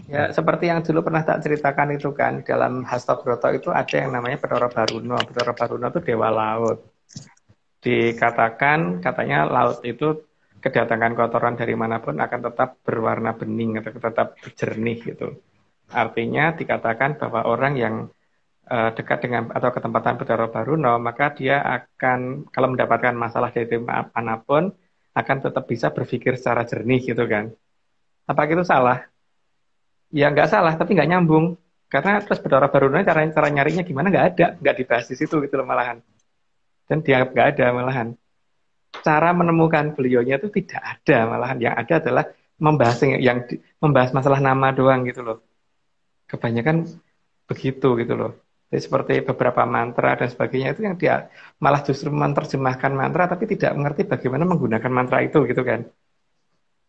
Ya, seperti yang dulu pernah tak ceritakan itu kan, dalam Hastagroto itu ada yang namanya Bathara Baruna. Bathara Baruna itu dewa laut. Dikatakan, katanya laut itu kedatangan kotoran dari manapun akan tetap berwarna bening atau tetap jernih gitu. Artinya dikatakan bahwa orang yang dekat dengan atau ketempatan Bathara Baruna, maka dia akan kalau mendapatkan masalah dari manapun akan tetap bisa berpikir secara jernih gitu kan. Apa itu salah? Ya nggak salah, tapi nggak nyambung. Karena terus Bathara Baruna cara nyarinya gimana nggak dibahas di situ gitu loh malahan. Dan dianggap nggak ada malahan. Cara menemukan beliaunya itu tidak ada malahan. Yang ada adalah membahas masalah nama doang gitu loh. Kebanyakan begitu gitu loh. Jadi seperti beberapa mantra dan sebagainya itu yang dia malah justru menerjemahkan mantra tapi tidak mengerti bagaimana menggunakan mantra itu gitu kan.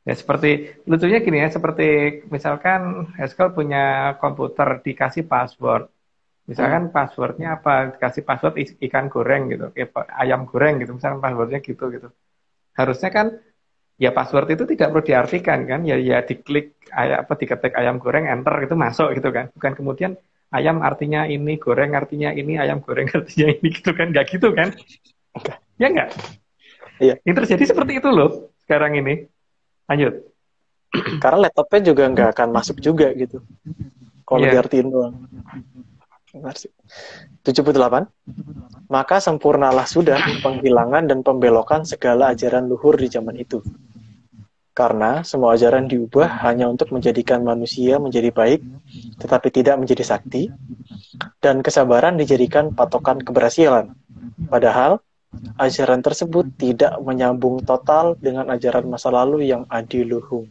Ya seperti lucunya gini ya, seperti misalkan Haskell punya komputer dikasih password. Misalkan passwordnya apa? Dikasih password ikan goreng gitu, ayam goreng gitu. Misalkan passwordnya gitu. Harusnya kan ya password itu tidak perlu diartikan kan? Ya diklik diketik ayam goreng, enter itu masuk gitu kan? Bukan kemudian ayam artinya ini, goreng artinya ini, ayam goreng artinya ini gitu kan? Nggak gitu kan? Ya nggak? Iya. Ini terjadi seperti itu loh sekarang ini. Lanjut. Karena laptopnya juga nggak akan masuk juga gitu. Kalau diartiin doang. 78. Maka sempurnalah sudah penghilangan dan pembelokan segala ajaran luhur di zaman itu. Karena semua ajaran diubah hanya untuk menjadikan manusia menjadi baik, tetapi tidak menjadi sakti, dan kesabaran dijadikan patokan keberhasilan. Padahal, ajaran tersebut tidak menyambung total dengan ajaran masa lalu yang adiluhung.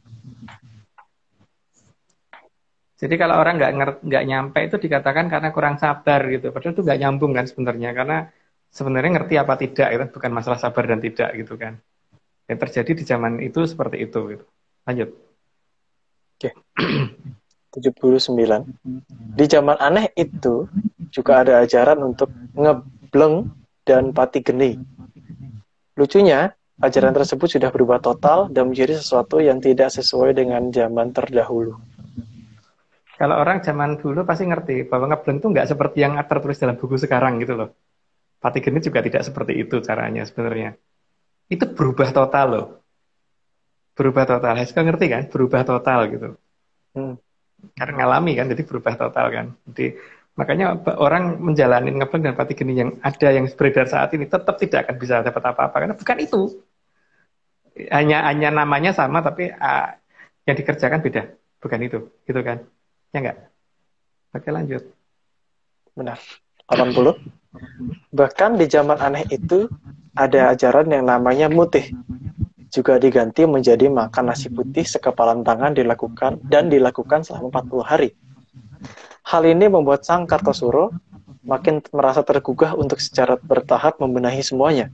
Jadi kalau orang nggak nyampe itu dikatakan karena kurang sabar gitu. Padahal itu nggak nyambung kan sebenarnya. Karena sebenarnya ngerti apa tidak itu bukan masalah sabar dan tidak gitu kan. Yang terjadi di zaman itu seperti itu gitu. Lanjut. Oke, 79. Di zaman aneh itu juga ada ajaran untuk ngebleng dan pati geni. Lucunya, ajaran tersebut sudah berubah total dan menjadi sesuatu yang tidak sesuai dengan zaman terdahulu. Kalau orang zaman dulu pasti ngerti bahwa ngebleng itu nggak seperti yang tertulis dalam buku sekarang gitu loh. Pati geni juga tidak seperti itu caranya sebenarnya. Itu berubah total loh. Berubah total. Heska ngerti kan? Berubah total gitu. Hmm. Karena ngalami kan, jadi berubah total kan. Jadi makanya orang menjalani ngebleng dan pati geni yang ada yang beredar saat ini tetap tidak akan bisa dapat apa-apa karena bukan itu. Hanya namanya sama tapi yang dikerjakan beda. Bukan itu, gitu kan? Ya enggak? Oke, lanjut. Benar. 80. Bahkan di zaman aneh itu ada ajaran yang namanya mutih. Juga diganti menjadi makan nasi putih sekepalan tangan dilakukan selama 40 hari. Hal ini membuat sang Kartosuro makin merasa tergugah untuk secara bertahap membenahi semuanya.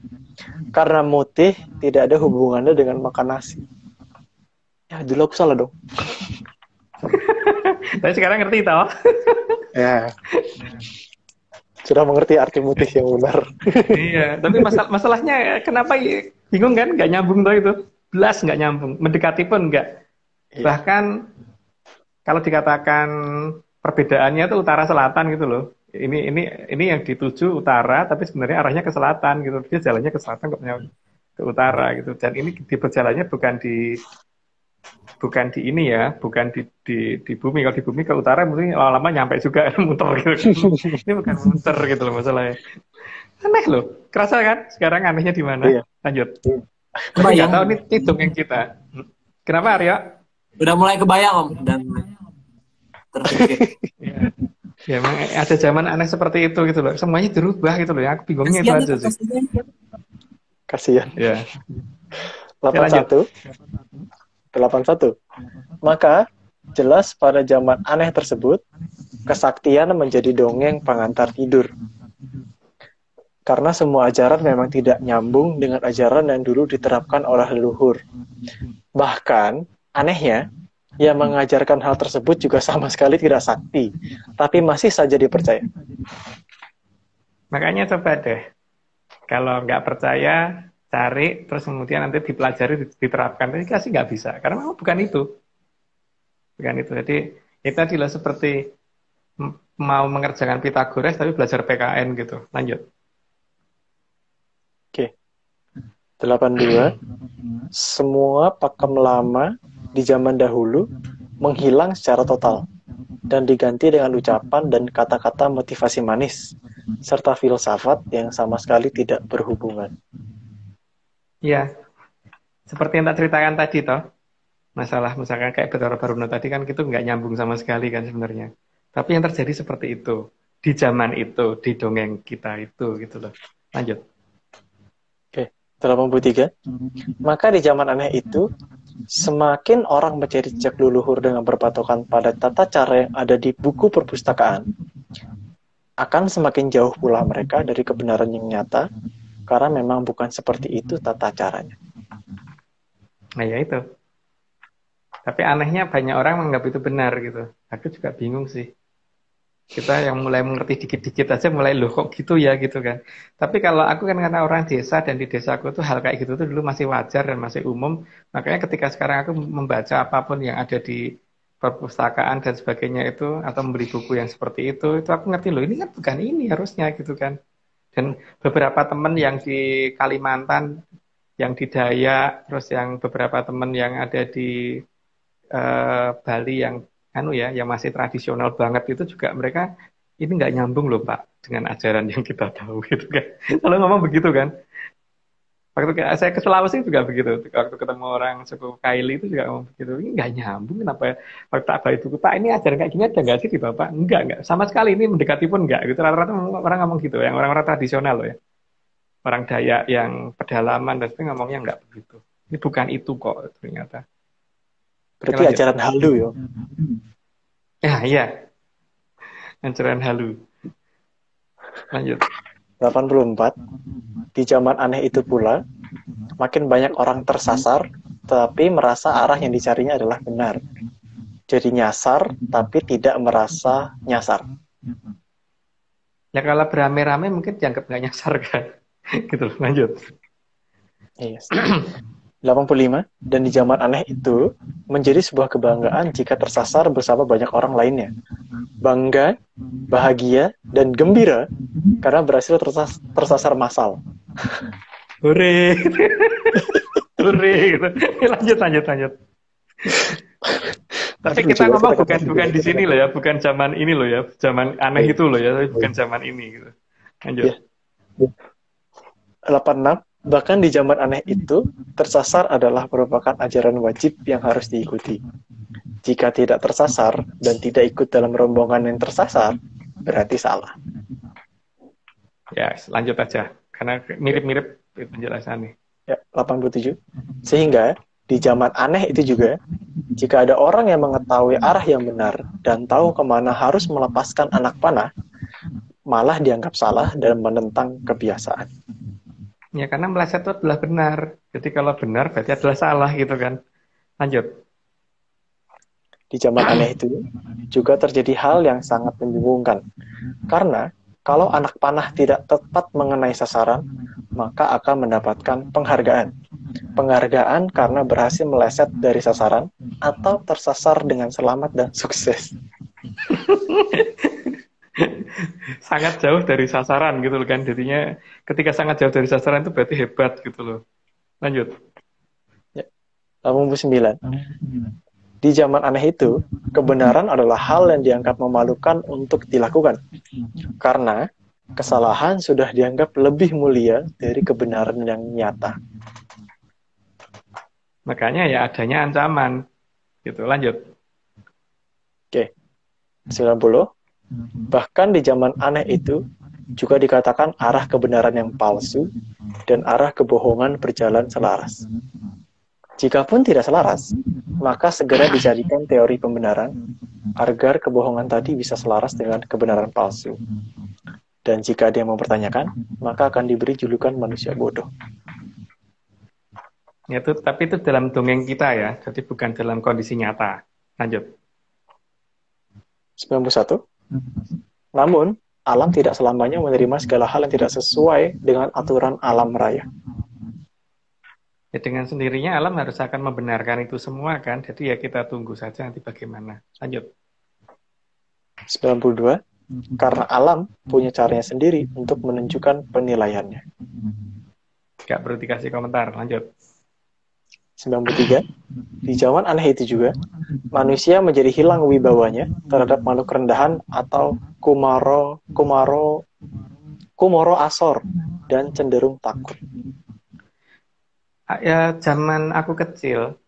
Karena mutih tidak ada hubungannya dengan makan nasi. Ya, dulu aku salah dong. Tapi sekarang ngerti toh? Ya. Sudah mengerti arti mutih yang benar. Iya, tapi masalahnya kenapa bingung kan? Nggak nyambung toh itu. Belas nggak nyambung. Mendekati pun nggak. Iya. Bahkan kalau dikatakan perbedaannya itu utara selatan gitu loh. Ini yang dituju utara, tapi sebenarnya arahnya ke selatan gitu. Dia jalannya ke selatan kok ke utara gitu. Dan ini di perjalanannya bukan di ini ya, bukan di bumi. Kalau di bumi ke utara mungkin lama-lama nyampe juga muter gitu. Ini bukan muter gitu loh masalahnya. Aneh loh, kerasa kan? Sekarang anehnya di mana? Iya. Lanjut. Tapi Kebayang. nggak tahu ini dongeng kita. Kenapa Aryo? Udah mulai kebayang Om dan terpikir. Ya, ya emang ada zaman aneh seperti itu gitu loh. Semuanya dirubah gitu loh. Aku bingungnya itu Kasihan aja itu, sih. kasihan. Kasihan. Ya. 81. 81. Maka jelas pada zaman aneh tersebut kesaktian menjadi dongeng pengantar tidur. Karena semua ajaran memang tidak nyambung dengan ajaran yang dulu diterapkan oleh leluhur. Bahkan, anehnya, yang mengajarkan hal tersebut juga sama sekali tidak sakti, tapi masih saja dipercaya. Makanya coba deh, kalau nggak percaya, cari, terus kemudian nanti dipelajari, diterapkan. Tapi kasih nggak bisa, karena memang bukan itu. Bukan itu. Jadi, itu adalah seperti mau mengerjakan Pythagoras, tapi belajar PKN gitu. Lanjut. Oke. 82. Semua pakem lama di zaman dahulu menghilang secara total dan diganti dengan ucapan dan kata-kata motivasi manis serta filsafat yang sama sekali tidak berhubungan. Ya, seperti yang tak ceritakan tadi toh, masalah misalkan kayak Bathara Baruna tadi kan itu nggak nyambung sama sekali kan sebenarnya. Tapi yang terjadi seperti itu di zaman itu, di dongeng kita itu gitu loh. Lanjut. Oke, 83. Maka di zaman aneh itu semakin orang mencari jejak leluhur dengan berpatokan pada tata cara yang ada di buku perpustakaan, akan semakin jauh pula mereka dari kebenaran yang nyata, karena memang bukan seperti itu tata caranya. Nah ya itu. Tapi anehnya banyak orang menganggap itu benar gitu. Aku juga bingung sih. Kita yang mulai mengerti dikit-dikit aja mulai loh kok gitu ya gitu kan. Tapi kalau aku kan karena orang desa dan di desaku tuh hal kayak gitu tuh dulu masih wajar dan masih umum. Makanya ketika sekarang aku membaca apapun yang ada di perpustakaan dan sebagainya itu atau membeli buku yang seperti itu aku ngerti loh ini kan bukan ini harusnya gitu kan. Dan beberapa teman yang di Kalimantan, yang di Dayak, terus yang beberapa teman yang ada di Bali yang yang masih tradisional banget itu juga mereka ini nggak nyambung loh Pak dengan ajaran yang kita tahu gitu kan. Kalau ngomong begitu kan. Waktu saya ke Sulawesi juga begitu. Waktu ketemu orang suku Kaili itu juga ngomong begitu. Ini nggak nyambung kenapa? Waktu tak baik itu Pak ini ajaran kayak gini ada nggak sih di Bapak? Enggak sama sekali ini mendekati pun enggak gitu. Rata-rata orang ngomong gitu. Yang orang-orang tradisional loh ya. Orang Dayak yang pedalaman dan sebagainya ngomongnya nggak begitu. Ini bukan itu kok ternyata. Berarti ajaran halu ya? Ya, iya. Ajaran halu. Lanjut. 84. Di zaman aneh itu pula, makin banyak orang tersasar, tapi merasa arah yang dicarinya adalah benar. Jadi nyasar, tapi tidak merasa nyasar. Ya kalau beramai-ramai mungkin dianggap nggak nyasar kan. Gitu, lanjut. Yes. 85. Dan di zaman aneh itu, menjadi sebuah kebanggaan jika tersasar bersama banyak orang lainnya. Bangga, bahagia, dan gembira karena berhasil tersasar massal. Hore. Hore gitu. Lanjut. Tapi kita ngomong bukan di sini loh ya, bukan zaman ini loh ya, zaman aneh itu loh ya, tapi bukan zaman ini gitu. Lanjut. 86. Bahkan di zaman aneh itu, tersasar adalah merupakan ajaran wajib yang harus diikuti. Jika tidak tersasar dan tidak ikut dalam rombongan yang tersasar, berarti salah. Ya, lanjut aja. Karena mirip-mirip penjelasannya. Ya, 87. Sehingga di zaman aneh itu juga, jika ada orang yang mengetahui arah yang benar dan tahu kemana harus melepaskan anak panah, malah dianggap salah dan menentang kebiasaan. Ya, karena meleset itu adalah benar. Jadi kalau benar berarti adalah salah gitu kan. Lanjut. Di zaman aneh itu juga terjadi hal yang sangat membingungkan. Karena kalau anak panah tidak tepat mengenai sasaran, maka akan mendapatkan penghargaan. Penghargaan karena berhasil meleset dari sasaran atau tersasar dengan selamat dan sukses. Sangat jauh dari sasaran gitu loh kan. Jadinya ketika sangat jauh dari sasaran itu berarti hebat gitu loh. Lanjut. 89. Di zaman aneh itu, kebenaran adalah hal yang dianggap memalukan untuk dilakukan. Karena kesalahan sudah dianggap lebih mulia dari kebenaran yang nyata. Makanya ya adanya ancaman. Gitu, lanjut. Oke. 90. Bahkan di zaman aneh itu, juga dikatakan arah kebenaran yang palsu dan arah kebohongan berjalan selaras. Jikapun tidak selaras, maka segera dijadikan teori pembenaran agar kebohongan tadi bisa selaras dengan kebenaran palsu. Dan jika dia mempertanyakan, maka akan diberi julukan manusia bodoh. Ya, tapi itu dalam dongeng kita ya, jadi bukan dalam kondisi nyata. Lanjut. 91. Namun, alam tidak selamanya menerima segala hal yang tidak sesuai dengan aturan alam raya. Ya, dengan sendirinya alam harus akan membenarkan itu semua kan, jadi ya kita tunggu saja nanti bagaimana. Lanjut. 92. Karena alam punya caranya sendiri untuk menunjukkan penilaiannya. Gak perlu dikasih komentar, lanjut. 93. Di zaman aneh itu juga, manusia menjadi hilang wibawanya terhadap makhluk rendahan atau kumoro asor dan cenderung takut. Ya, zaman aku kecil,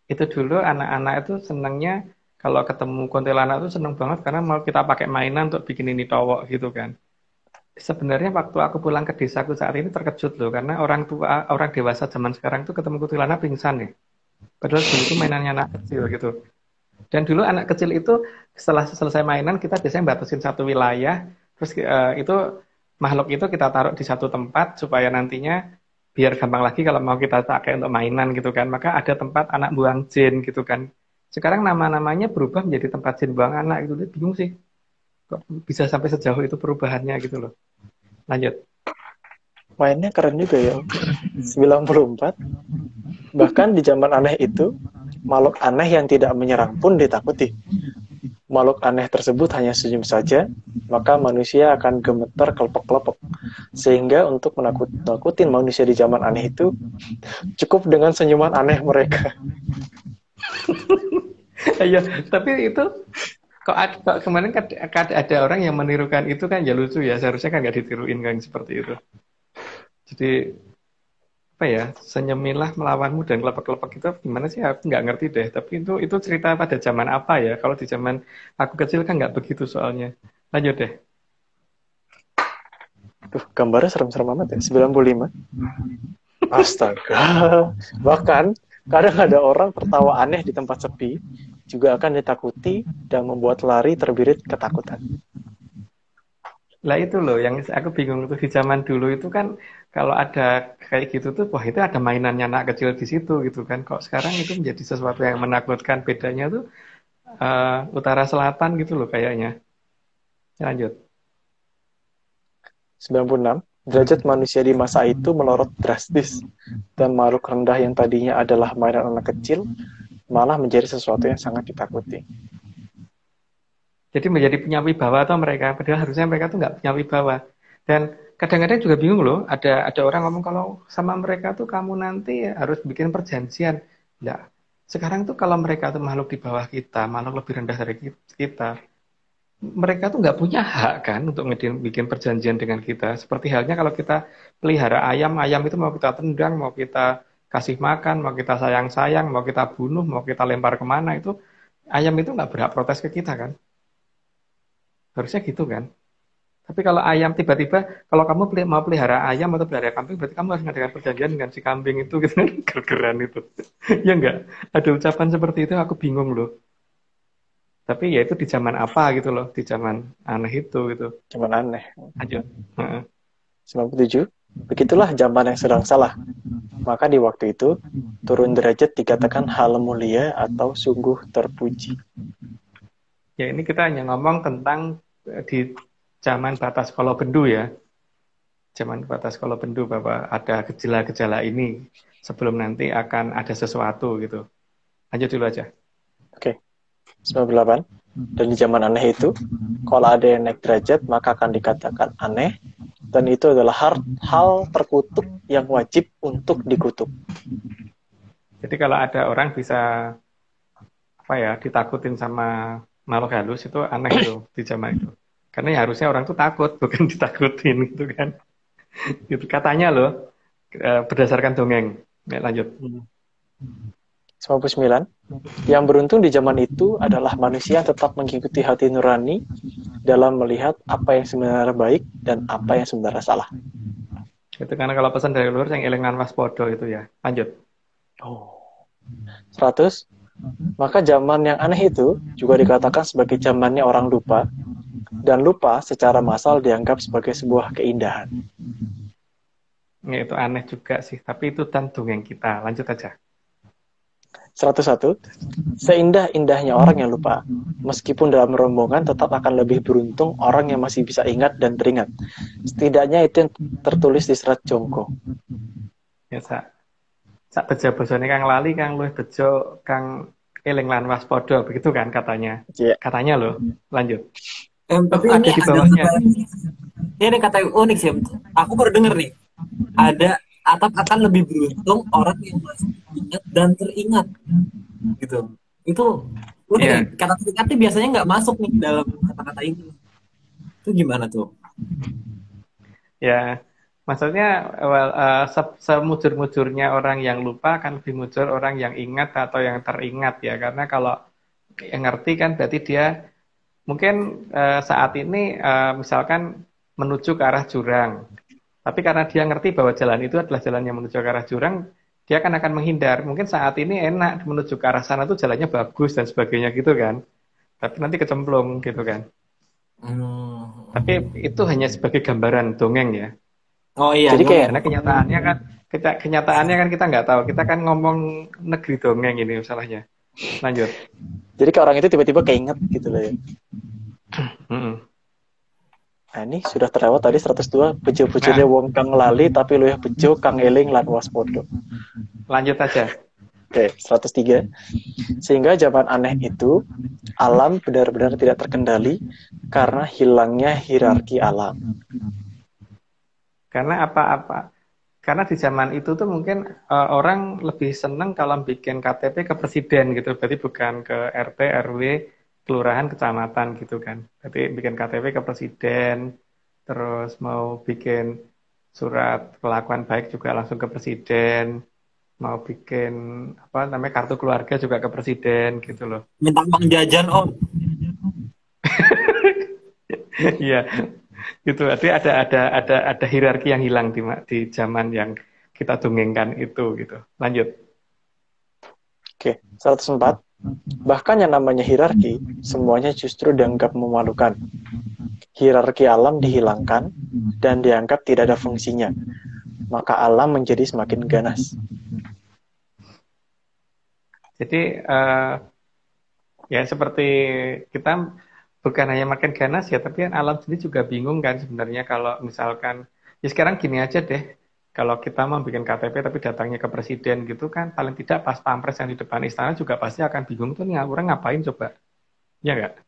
itu dulu anak-anak itu senangnya kalau ketemu kuntilanak itu seneng banget karena mau kita pakai mainan untuk bikin ini towok gitu kan. Sebenarnya waktu aku pulang ke desaku saat ini terkejut loh, karena orang tua, orang dewasa zaman sekarang tuh ketemu kuntilanak pingsan ya. Padahal dulu itu mainannya anak kecil gitu. Dan dulu anak kecil itu setelah selesai mainan kita biasanya batasin satu wilayah, terus itu makhluk itu kita taruh di satu tempat supaya nantinya biar gampang lagi kalau mau kita pakai untuk mainan gitu kan. Maka ada tempat anak buang jin gitu kan. Sekarang nama-namanya berubah menjadi tempat jin buang anak gitu. Bingung sih. Kok bisa sampai sejauh itu perubahannya gitu loh. Lanjut. Mainnya keren juga ya. 94. Bahkan di zaman aneh itu, makhluk aneh yang tidak menyerang pun ditakuti. Makhluk aneh tersebut hanya senyum saja, maka manusia akan gemetar kelepek-kelepek. Sehingga untuk menakut-nakutin manusia di zaman aneh itu, cukup dengan senyuman aneh mereka. Iya, tapi itu kok kemarin ada orang yang menirukan itu kan ya lucu ya, seharusnya kan nggak ditiruin kan seperti itu. Jadi apa ya, senyumilah melawanmu dan kelepek-kelepek itu gimana sih, aku nggak ngerti deh. Tapi itu cerita pada zaman apa ya? Kalau di zaman aku kecil kan nggak begitu soalnya. Lanjut deh. Tuh, gambarnya serem-serem amat ya. 95. Astaga. Bahkan kadang ada orang tertawa aneh di tempat sepi juga akan ditakuti dan membuat lari terbirit ketakutan. Lah itu loh yang aku bingung tuh, di zaman dulu itu kan kalau ada kayak gitu tuh, wah itu ada mainannya anak kecil di situ gitu kan. Kok sekarang itu menjadi sesuatu yang menakutkan. Bedanya tuh utara selatan gitu loh kayaknya. Lanjut. 96. Derajat manusia di masa itu melorot drastis, dan makhluk rendah yang tadinya adalah mainan anak kecil malah menjadi sesuatu yang sangat ditakuti. Jadi menjadi punya wibawa atau mereka, padahal harusnya mereka tuh nggak punya wibawa. Dan kadang-kadang juga bingung loh, ada orang ngomong kalau sama mereka tuh kamu nanti harus bikin perjanjian. Nggak. Sekarang tuh kalau mereka tuh makhluk di bawah kita, makhluk lebih rendah dari kita, mereka tuh nggak punya hak kan untuk bikin perjanjian dengan kita. Seperti halnya kalau kita pelihara ayam, ayam itu mau kita tendang, mau kita kasih makan, mau kita sayang-sayang, mau kita bunuh, mau kita lempar kemana, itu ayam itu nggak berhak protes ke kita kan. Harusnya gitu kan. Tapi kalau ayam tiba-tiba, kalau kamu mau pelihara ayam atau pelihara kambing, berarti kamu harus mengadakan perjanjian dengan si kambing itu gitu kan. Gergeran itu. Ya enggak? Ada ucapan seperti itu aku bingung loh. Tapi ya itu di zaman apa gitu loh, di zaman aneh itu gitu. Cuman aneh. Lanjut. Heeh. 97. Begitulah zaman yang sedang salah. Maka di waktu itu, turun derajat dikatakan hal mulia atau sungguh terpuji. Ya ini kita hanya ngomong tentang di zaman batas Kolobendu ya. Zaman batas Kolobendu bahwa ada gejala-gejala ini sebelum nanti akan ada sesuatu gitu. Lanjut dulu aja. Oke. 98. Dan di zaman aneh itu, kalau ada yang naik derajat, maka akan dikatakan aneh, dan itu adalah hal terkutuk yang wajib untuk dikutuk. Jadi kalau ada orang bisa apa ya ditakutin sama makhluk halus itu aneh itu di zaman itu. Karena ya harusnya orang tuh takut bukan ditakutin gitu kan. Gitu katanya loh berdasarkan dongeng. Ya, lanjut. 99. Yang beruntung di zaman itu adalah manusia yang tetap mengikuti hati nurani dalam melihat apa yang sebenarnya baik dan apa yang sebenarnya salah. Itu karena kalau pesan dari luar yang elengan waspodo itu ya. Lanjut. 100. Maka zaman yang aneh itu juga dikatakan sebagai zamannya orang lupa, dan lupa secara massal dianggap sebagai sebuah keindahan. Ya, itu aneh juga sih, tapi itu kan dongeng kita. Lanjut aja. 101. Seindah-indahnya orang yang lupa, meskipun dalam rombongan tetap akan lebih beruntung orang yang masih bisa ingat dan teringat. Setidaknya itu yang tertulis di serat jongko. Ya, sak beja bosone kang lali kang luwih bejo kang eling lan waspodo, begitu kan katanya. Yeah. Katanya loh. Lanjut. Tapi ada ini di bawahnya. Ini kata yang unik sih. Aku baru denger nih. Ada atap akan lebih beruntung orang yang masih ingat dan teringat. Gitu. Itu unik Yeah. ya. Kata teringatnya biasanya nggak masuk nih dalam kata-kata ini. Itu gimana tuh? Ya, maksudnya semujur-mujurnya orang yang lupa akan lebih mujur orang yang ingat atau yang teringat ya. Karena kalau yang ngerti kan berarti dia mungkin saat ini misalkan menuju ke arah jurang. Tapi karena dia ngerti bahwa jalan itu adalah jalan yang menuju ke arah jurang, dia akan menghindar. Mungkin saat ini enak menuju ke arah sana tuh jalannya bagus dan sebagainya gitu kan. Tapi nanti kecemplung gitu kan. Tapi itu hanya sebagai gambaran dongeng ya. Oh iya. Jadi kayak Karena kenyataannya kan kita nggak tahu. Kita kan ngomong negeri dongeng ini masalahnya. Lanjut. Jadi kayak orang itu tiba-tiba keinget gitu loh ya. Nah ini sudah terlewat tadi 102. Bejo-bejone wong kang lali tapi luwih bejo kang eling lan waspodo. Lanjut aja. Oke, 103. Sehingga zaman aneh itu alam benar-benar tidak terkendali karena hilangnya hierarki alam. Karena apa-apa. Karena di zaman itu tuh mungkin orang lebih seneng kalau bikin KTP ke presiden gitu. Berarti bukan ke RT, RW, kelurahan, kecamatan gitu kan. Berarti bikin KTP ke presiden, terus mau bikin surat kelakuan baik juga langsung ke presiden, mau bikin apa namanya kartu keluarga juga ke presiden gitu loh. Minta uang jajan om. Iya. Gitu. Jadi ada hierarki yang hilang di zaman yang kita dongengkan itu gitu. Lanjut. Oke, 104. Bahkan yang namanya hierarki, semuanya justru dianggap memalukan. Hierarki alam dihilangkan dan dianggap tidak ada fungsinya. maka alam menjadi semakin ganas. Jadi ya seperti kita bukan hanya makin ganas ya, tapi kan alam sendiri juga bingung kan sebenarnya kalau misalkan, ya sekarang gini aja deh, kalau kita mau bikin KTP tapi datangnya ke presiden gitu kan, paling tidak pas pampres yang di depan istana juga pasti akan bingung tuh nih orang ngapain coba, ya nggak?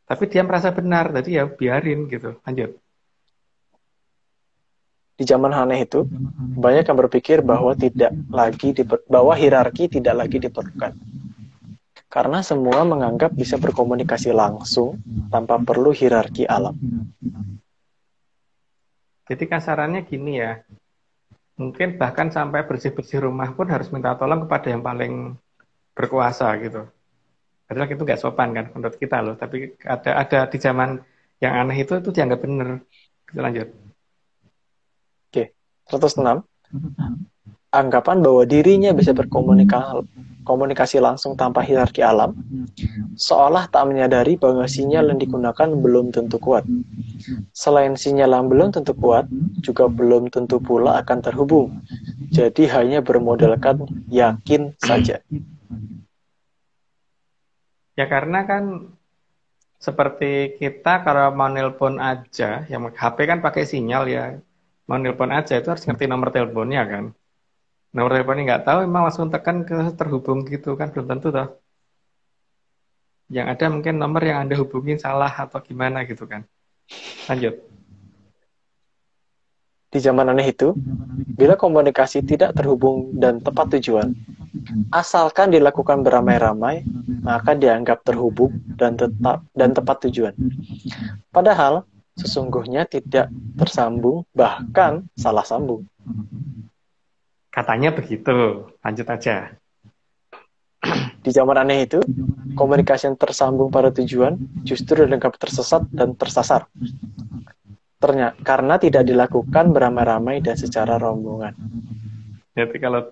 Tapi dia merasa benar, jadi ya biarin gitu, lanjut. Di zaman aneh itu, banyak yang berpikir bahwa bahwa hierarki tidak lagi diperlukan. Karena semua menganggap bisa berkomunikasi langsung tanpa perlu hierarki alam. Jadi kasarannya gini ya, mungkin bahkan sampai bersih-bersih rumah pun harus minta tolong kepada yang paling berkuasa gitu. Padahal itu nggak sopan kan menurut kita loh. Tapi ada di zaman yang aneh itu dianggap benar. Kita lanjut. Oke, 106. Anggapan bahwa dirinya bisa berkomunikasi langsung tanpa hierarki alam, seolah tak menyadari bahwa sinyal yang digunakan belum tentu kuat. Selain sinyal yang belum tentu kuat, juga belum tentu pula akan terhubung. Jadi hanya bermodalkan yakin saja. Ya karena kan seperti kita kalau mau nelpon aja, yang HP kan pakai sinyal ya, mau nelpon aja itu harus ngerti nomor teleponnya kan. Nomor teleponnya nggak tahu, emang langsung tekan ke terhubung gitu kan, belum tentu toh. Yang ada mungkin nomor yang Anda hubungin salah atau gimana gitu kan. Lanjut. Di zaman aneh itu, bila komunikasi tidak terhubung dan tepat tujuan, asalkan dilakukan beramai-ramai, maka dianggap terhubung dan tepat tujuan. Padahal, sesungguhnya tidak tersambung, bahkan salah sambung. Katanya begitu. Lanjut aja. Di zaman aneh itu, komunikasi yang tersambung pada tujuan justru dianggap tersesat dan tersasar. Karena tidak dilakukan beramai-ramai dan secara rombongan. Jadi kalau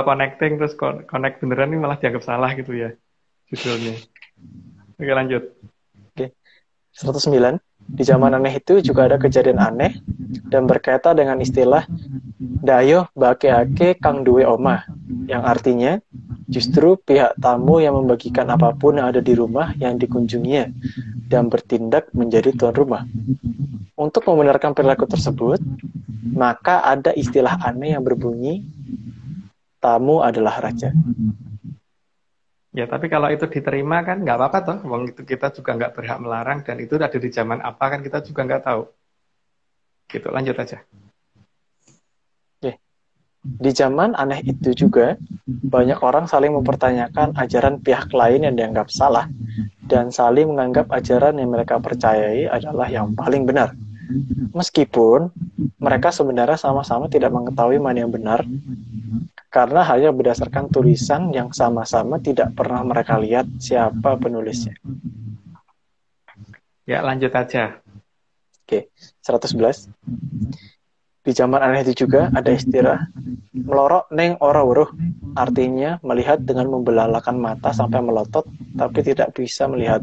connecting terus connect beneran ini malah dianggap salah gitu ya judulnya. Oke lanjut. Oke. 109. Di zaman aneh itu juga ada kejadian aneh dan berkaitan dengan istilah dayo bake-ake kang duwe omah, yang artinya justru pihak tamu yang membagikan apapun yang ada di rumah yang dikunjunginya dan bertindak menjadi tuan rumah. Untuk membenarkan perilaku tersebut, maka ada istilah aneh yang berbunyi tamu adalah raja. Ya tapi kalau itu diterima kan nggak apa-apa toh, wong itu kita juga nggak berhak melarang dan itu ada di zaman apa kan kita juga nggak tahu. Gitu lanjut aja. Oke. Di zaman aneh itu juga banyak orang saling mempertanyakan ajaran pihak lain yang dianggap salah dan saling menganggap ajaran yang mereka percayai adalah yang paling benar. Meskipun mereka sebenarnya sama-sama tidak mengetahui mana yang benar, karena hanya berdasarkan tulisan yang sama-sama tidak pernah mereka lihat siapa penulisnya. Ya lanjut aja. Oke, 111. Di zaman aneh itu juga ada istilah melorok neng ora weruh, artinya melihat dengan membelalakan mata sampai melotot tapi tidak bisa melihat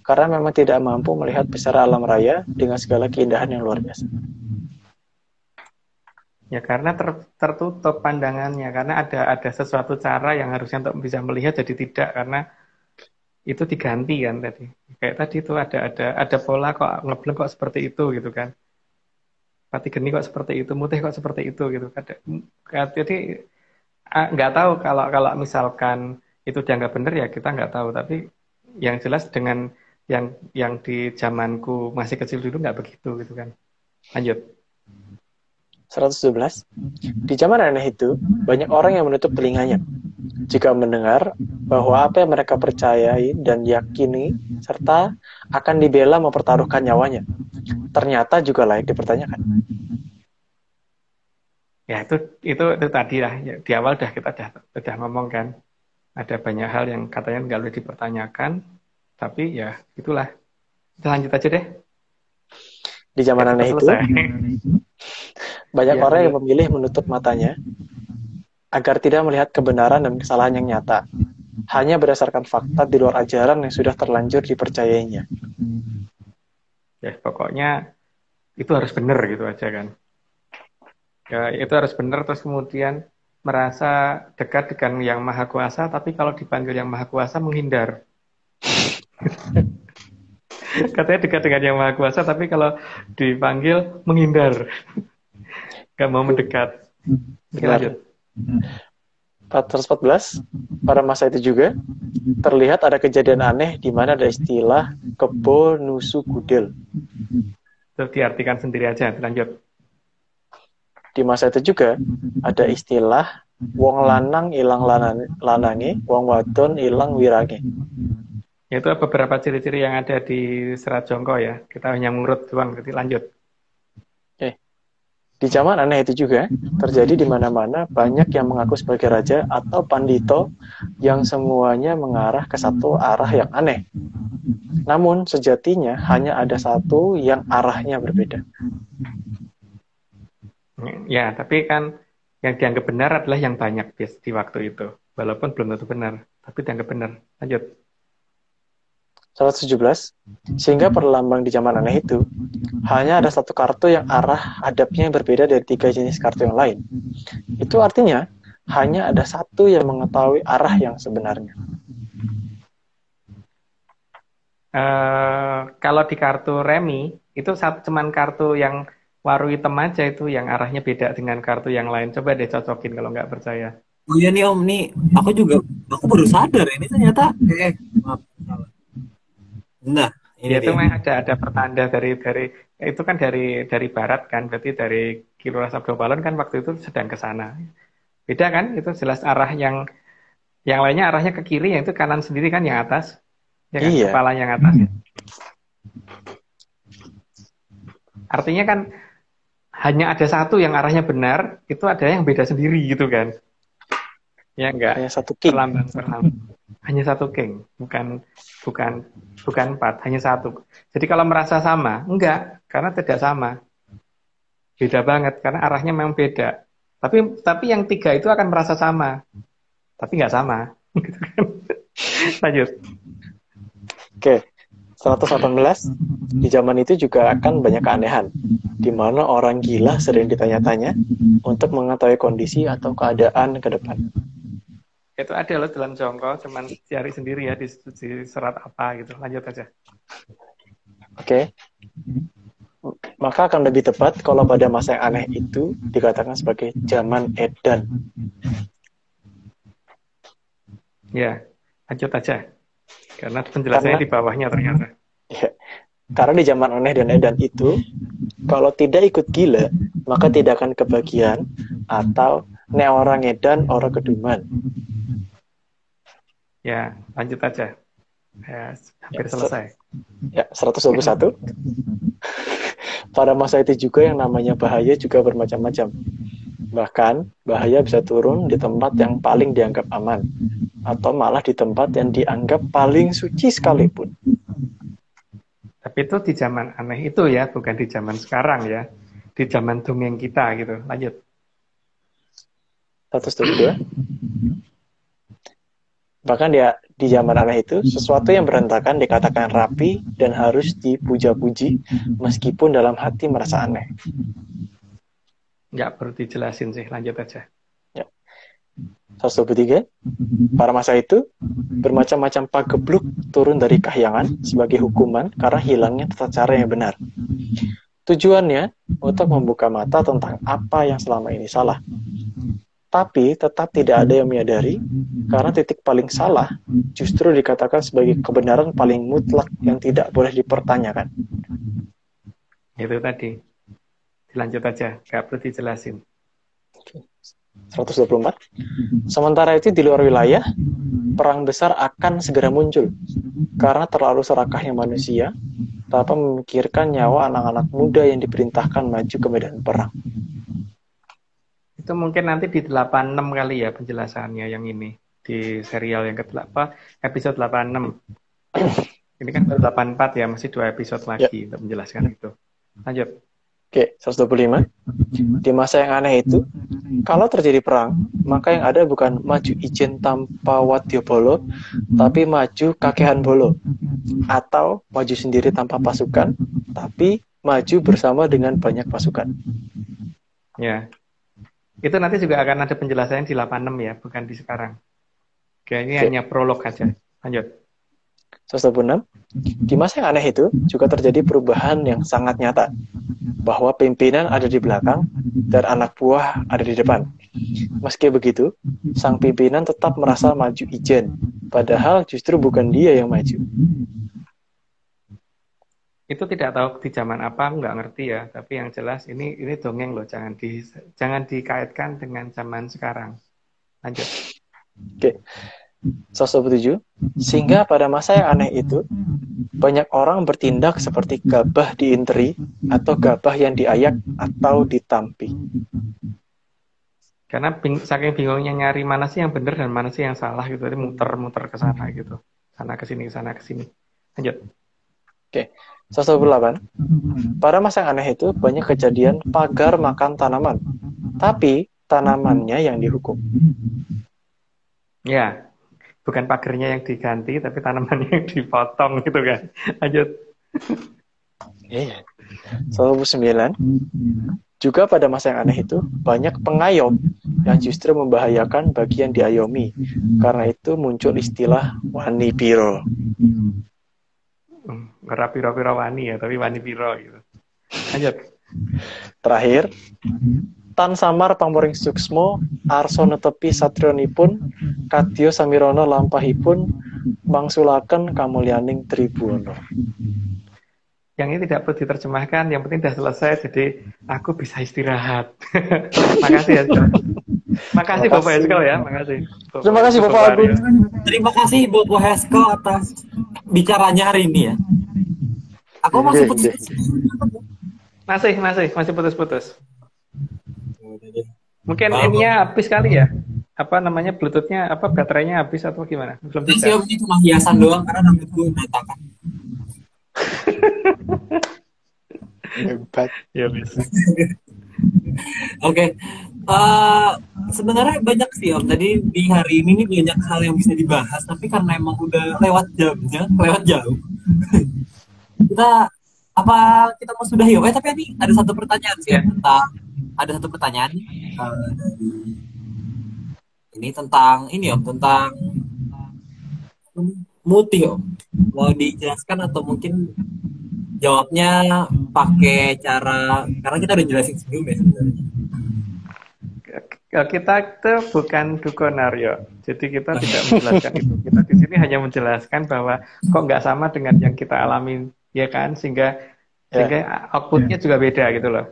karena memang tidak mampu melihat besar alam raya dengan segala keindahan yang luar biasa. Ya karena tertutup pandangannya karena ada sesuatu cara yang harusnya untuk bisa melihat jadi tidak karena itu diganti kan tadi. Kayak tadi itu ada pola kok ngebleng kok seperti itu gitu kan. Pati geni kok seperti itu, mutih kok seperti itu gitu. Jadi nggak tahu kalau misalkan itu dianggap benar ya kita nggak tahu. Tapi yang jelas dengan yang di zamanku masih kecil dulu nggak begitu gitu kan. Lanjut. 112. Di zaman aneh itu, banyak orang yang menutup telinganya jika mendengar bahwa apa yang mereka percayai dan yakini serta akan dibela mempertaruhkan nyawanya ternyata juga layak dipertanyakan. Ya itu tadi lah ya, di awal kita udah ngomong kan ada banyak hal yang katanya nggak boleh dipertanyakan tapi ya itulah. Kita lanjut aja deh. Di zaman aneh itu banyak orang yang memilih menutup matanya agar tidak melihat kebenaran dan kesalahan yang nyata hanya berdasarkan fakta di luar ajaran yang sudah terlanjur dipercayainya. Ya pokoknya itu harus benar gitu aja kan. Ya, itu harus benar, terus kemudian merasa dekat dengan yang maha kuasa, tapi kalau dipanggil yang maha kuasa menghindar. Katanya dekat dengan yang maha kuasa, tapi kalau dipanggil menghindar. Gak mau mendekat. Oke, Benar. lanjut. 414, pada masa itu juga terlihat ada kejadian aneh di mana ada istilah kebo nusu gudel. Itu diartikan sendiri aja, lanjut. Di masa itu juga ada istilah wong lanang ilang lanange, wong wadon ilang wirange. Itu beberapa ciri-ciri yang ada di Serat Jongko ya. Kita hanya ngurut doang, jadi lanjut. Di zaman aneh itu juga terjadi di mana-mana banyak yang mengaku sebagai raja atau pandito yang semuanya mengarah ke satu arah yang aneh. Namun sejatinya hanya ada satu yang arahnya berbeda. Ya, tapi kan yang dianggap benar adalah yang banyak di waktu itu. Walaupun belum tentu benar, tapi dianggap benar. Lanjut. 117, sehingga perlambang di zaman aneh itu hanya ada satu kartu yang arah hadapnya yang berbeda dari 3 jenis kartu yang lain. Itu artinya hanya ada satu yang mengetahui arah yang sebenarnya. Kalau di kartu remi itu cuman kartu yang waru hitam aja itu yang arahnya beda dengan kartu yang lain. Coba deh cocokin kalau nggak percaya. Oh iya nih Om, nih aku baru sadar ini ternyata maaf, salah. Nah, ini Ya itu dia. memang ada pertanda dari itu kan dari barat kan, berarti dari Kilora Sabdo Balon kan waktu itu sedang ke sana. Beda kan? Itu jelas arah yang lainnya arahnya ke kiri, yang itu kanan sendiri kan yang atas. Ya kan, Iya. kepala yang atas. Artinya kan hanya ada satu yang arahnya benar, itu ada yang beda sendiri gitu kan. Ya enggak. Hanya satu king. Perlamban. Hanya satu king, bukan 4, hanya satu. Jadi kalau merasa sama, enggak, karena tidak sama. Beda banget karena arahnya memang beda. Tapi yang 3 itu akan merasa sama. Tapi nggak sama. Lanjut. Oke, 118, di zaman itu juga akan banyak keanehan, di mana orang gila sering ditanya-tanya untuk mengetahui kondisi atau keadaan ke depan. Itu ada loh dalam Jongko, cuman cari sendiri ya di serat apa gitu. Lanjut aja. Oke, maka akan lebih tepat kalau pada masa yang aneh itu dikatakan sebagai zaman edan. Ya, lanjut aja. Karena penjelasannya di bawahnya ternyata. Ya, karena di zaman aneh dan edan itu, kalau tidak ikut gila, maka tidak akan kebagian atau ne orang edan orang keduman. Ya, lanjut aja. Ya, hampir selesai. Ya, 121. Pada masa itu juga yang namanya bahaya juga bermacam-macam. Bahkan, bahaya bisa turun di tempat yang paling dianggap aman, atau malah di tempat yang dianggap paling suci sekalipun. Tapi itu di zaman aneh itu ya, bukan di zaman sekarang ya. Di zaman dongeng kita gitu. Lanjut. 122. Bahkan dia di zaman aneh itu, sesuatu yang berantakan dikatakan rapi dan harus dipuja-puji, meskipun dalam hati merasa aneh. Nggak perlu dijelasin sih, lanjut aja. Ya. 123. Pada masa itu, bermacam-macam pagebluk turun dari kahyangan sebagai hukuman karena hilangnya tata cara yang benar. Tujuannya untuk membuka mata tentang apa yang selama ini salah. Tapi tetap tidak ada yang menyadari karena titik paling salah justru dikatakan sebagai kebenaran paling mutlak yang tidak boleh dipertanyakan. Itu tadi. Dilanjut aja, nggak perlu dijelasin. 124. Sementara itu di luar wilayah, perang besar akan segera muncul karena terlalu serakahnya manusia tanpa memikirkan nyawa anak-anak muda yang diperintahkan maju ke medan perang. Itu mungkin nanti di 86 kali ya penjelasannya yang ini. Di serial yang ke-8, episode 86. Ini kan baru 84 ya, masih 2 episode lagi untuk menjelaskan itu. Lanjut. Oke, 125. Di masa yang aneh itu, kalau terjadi perang, maka yang ada bukan maju ijen tanpa wadya bolo, tapi maju kakehan bolo. Atau maju sendiri tanpa pasukan, tapi maju bersama dengan banyak pasukan. Ya. Itu nanti juga akan ada penjelasannya di 86 ya, bukan di sekarang. Oke, ini hanya prolog aja. Lanjut. 186. Di masa yang aneh itu juga terjadi perubahan yang sangat nyata, bahwa pimpinan ada di belakang dan anak buah ada di depan. Meski begitu, sang pimpinan tetap merasa maju ijen, padahal justru bukan dia yang maju. Itu tidak tahu di zaman apa, nggak ngerti ya. Tapi yang jelas ini dongeng loh, jangan dikaitkan dengan zaman sekarang. Lanjut. Oke. 127. Sehingga pada masa yang aneh itu, banyak orang bertindak seperti gabah diinteri atau gabah yang diayak atau ditampi. Karena saking bingungnya nyari mana sih yang benar dan mana sih yang salah gitu, jadi muter-muter ke sana gitu, sana ke sini. Lanjut. Oke. 128. Pada masa yang aneh itu banyak kejadian pagar makan tanaman, tapi tanamannya yang dihukum. Ya. Bukan pagernya yang diganti, tapi tanamannya yang dipotong gitu kan. Lanjut. Iya. 129. Juga pada masa yang aneh itu, banyak pengayom yang justru membahayakan bagi yang diayomi. Karena itu muncul istilah wani piro. Nggak piro-piro wani ya, tapi wani piro gitu. Lanjut. Terakhir, Tan samar pamoring suksmo, arso netepi satronipun, kadya samirono lampahipun, mangsulaken kamulyaning Tribuana. Yang ini tidak perlu diterjemahkan, yang penting sudah selesai, jadi aku bisa istirahat. Makasih ya. Makasih Bapak Hesko ya, makasih. Terima kasih Bapak Agung. Terima kasih Bapak Hesko atas bicaranya hari ini ya. Aku masih putus. Masih putus-putus. Mungkin ininya habis kali ya. Apa namanya, Bluetooth-nya, baterainya habis atau gimana? Belum bisa. Ini cuma hiasan doang karena rambutku berantakan. Hebat. Ya bisa. Oke. Sebenarnya banyak sih Om. Tadi di hari ini nih banyak hal yang bisa dibahas, tapi karena emang udah lewat jamnya, lewat jauh. kita mau sudahi Om? Tapi ini ada satu pertanyaan sih ada satu pertanyaan ini tentang Om, tentang muti Om. Mau dijelaskan atau mungkin jawabnya pakai cara, karena kita udah jelasin sebelumnya sebenarnya. Kita itu bukan dukonario, jadi kita tidak menjelaskan itu. Kita di sini hanya menjelaskan bahwa kok nggak sama dengan yang kita alami, ya kan? Sehingga outputnya juga beda gitu loh.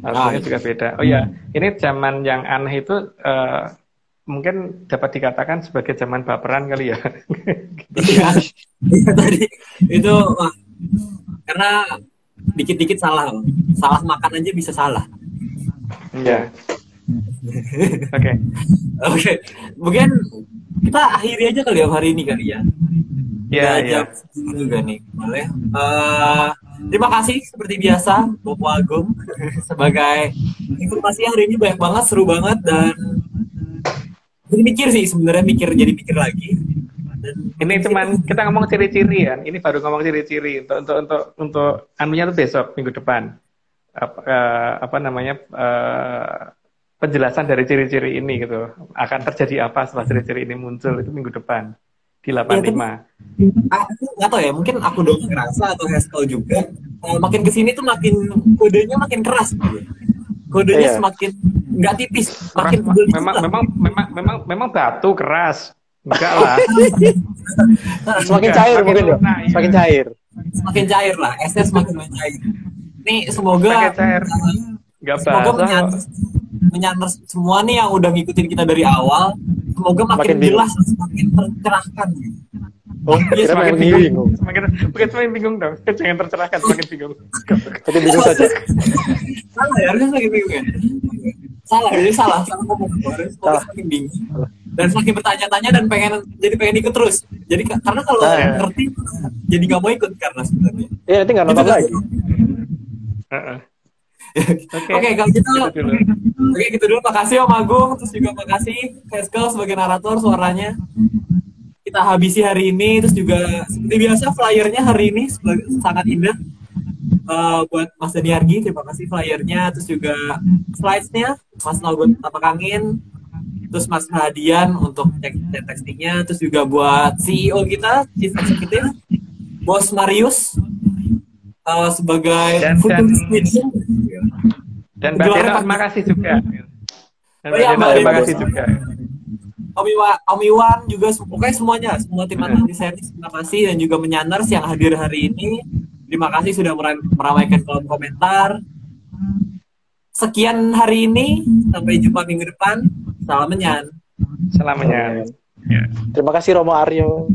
Outputnya juga beda. Oh ya, ini zaman yang aneh itu mungkin dapat dikatakan sebagai zaman baperan kali ya. Iya, tadi itu karena dikit-dikit salah makan aja bisa salah. Iya. Oke. Mungkin kita akhiri aja kali ya hari ini kali ya. Iya. Juga nih, boleh. Terima kasih seperti biasa Bapak Agung sebagai informasi hari ini banyak banget, seru banget, dan jadi mikir lagi. Dan ini cuman kita ngomong ciri-ciri ya. Ini baru ngomong ciri-ciri untuk anunya tuh besok minggu depan. Penjelasan dari ciri-ciri ini gitu. Akan terjadi apa setelah ciri-ciri ini muncul itu minggu depan di 85. Aku nggak tahu ya, mungkin aku doang ngerasa atau Haskell juga. Makin kesini tuh makin kodenya makin keras. Kodenya semakin nggak tipis, makin memang batu keras. Enggak lah. Semakin cair mungkin ya. Semakin cair. Semakin cair lah, esnya semakin mencair. Nih semoga menyantar semua nih yang udah ngikutin kita dari awal. Semoga makin jelas, semakin tercerahkan. Semakin bingung. Semakin bingung dong. Jangan tercerahkan, semakin bingung. Tapi bingung saja. Salah ya, harusnya semakin bingung ya. Salah ngomong. Semakin bingung. Dan semakin bertanya-tanya dan pengen ikut terus. Jadi karena kalau ngerti jadi nggak mau ikut karena sebenarnya. Iya, nanti nggak nonton lagi. Oke, kalau gitu. Oke, gitu dulu. Makasih Om Agung, terus juga makasih Haskell sebagai narator suaranya. Kita habisi hari ini, terus juga seperti biasa flyernya hari ini sangat indah. buat Mas Daniargi, terima kasih flyernya, terus juga slides-nya, Mas Nogun Tapak Angin, terus Mas Hadian untuk cek textingnya, terus juga buat CEO kita, Chief Executive, Bos Marius, sebagai Dan- futurist media. Dan Mbak Juara Deno, kan? terima kasih juga. Dan Oh iya, Mbak Mbak Deno, terima Deno. kasih juga. Om Iwan juga, pokoknya semuanya, semua tim analisis servis, terima kasih, dan juga Menyaners yang hadir hari ini. Terima kasih sudah meramaikan kolom komentar. Sekian hari ini, sampai jumpa minggu depan. Salam Menyan. Selamanya. Terima kasih Romo Aryo.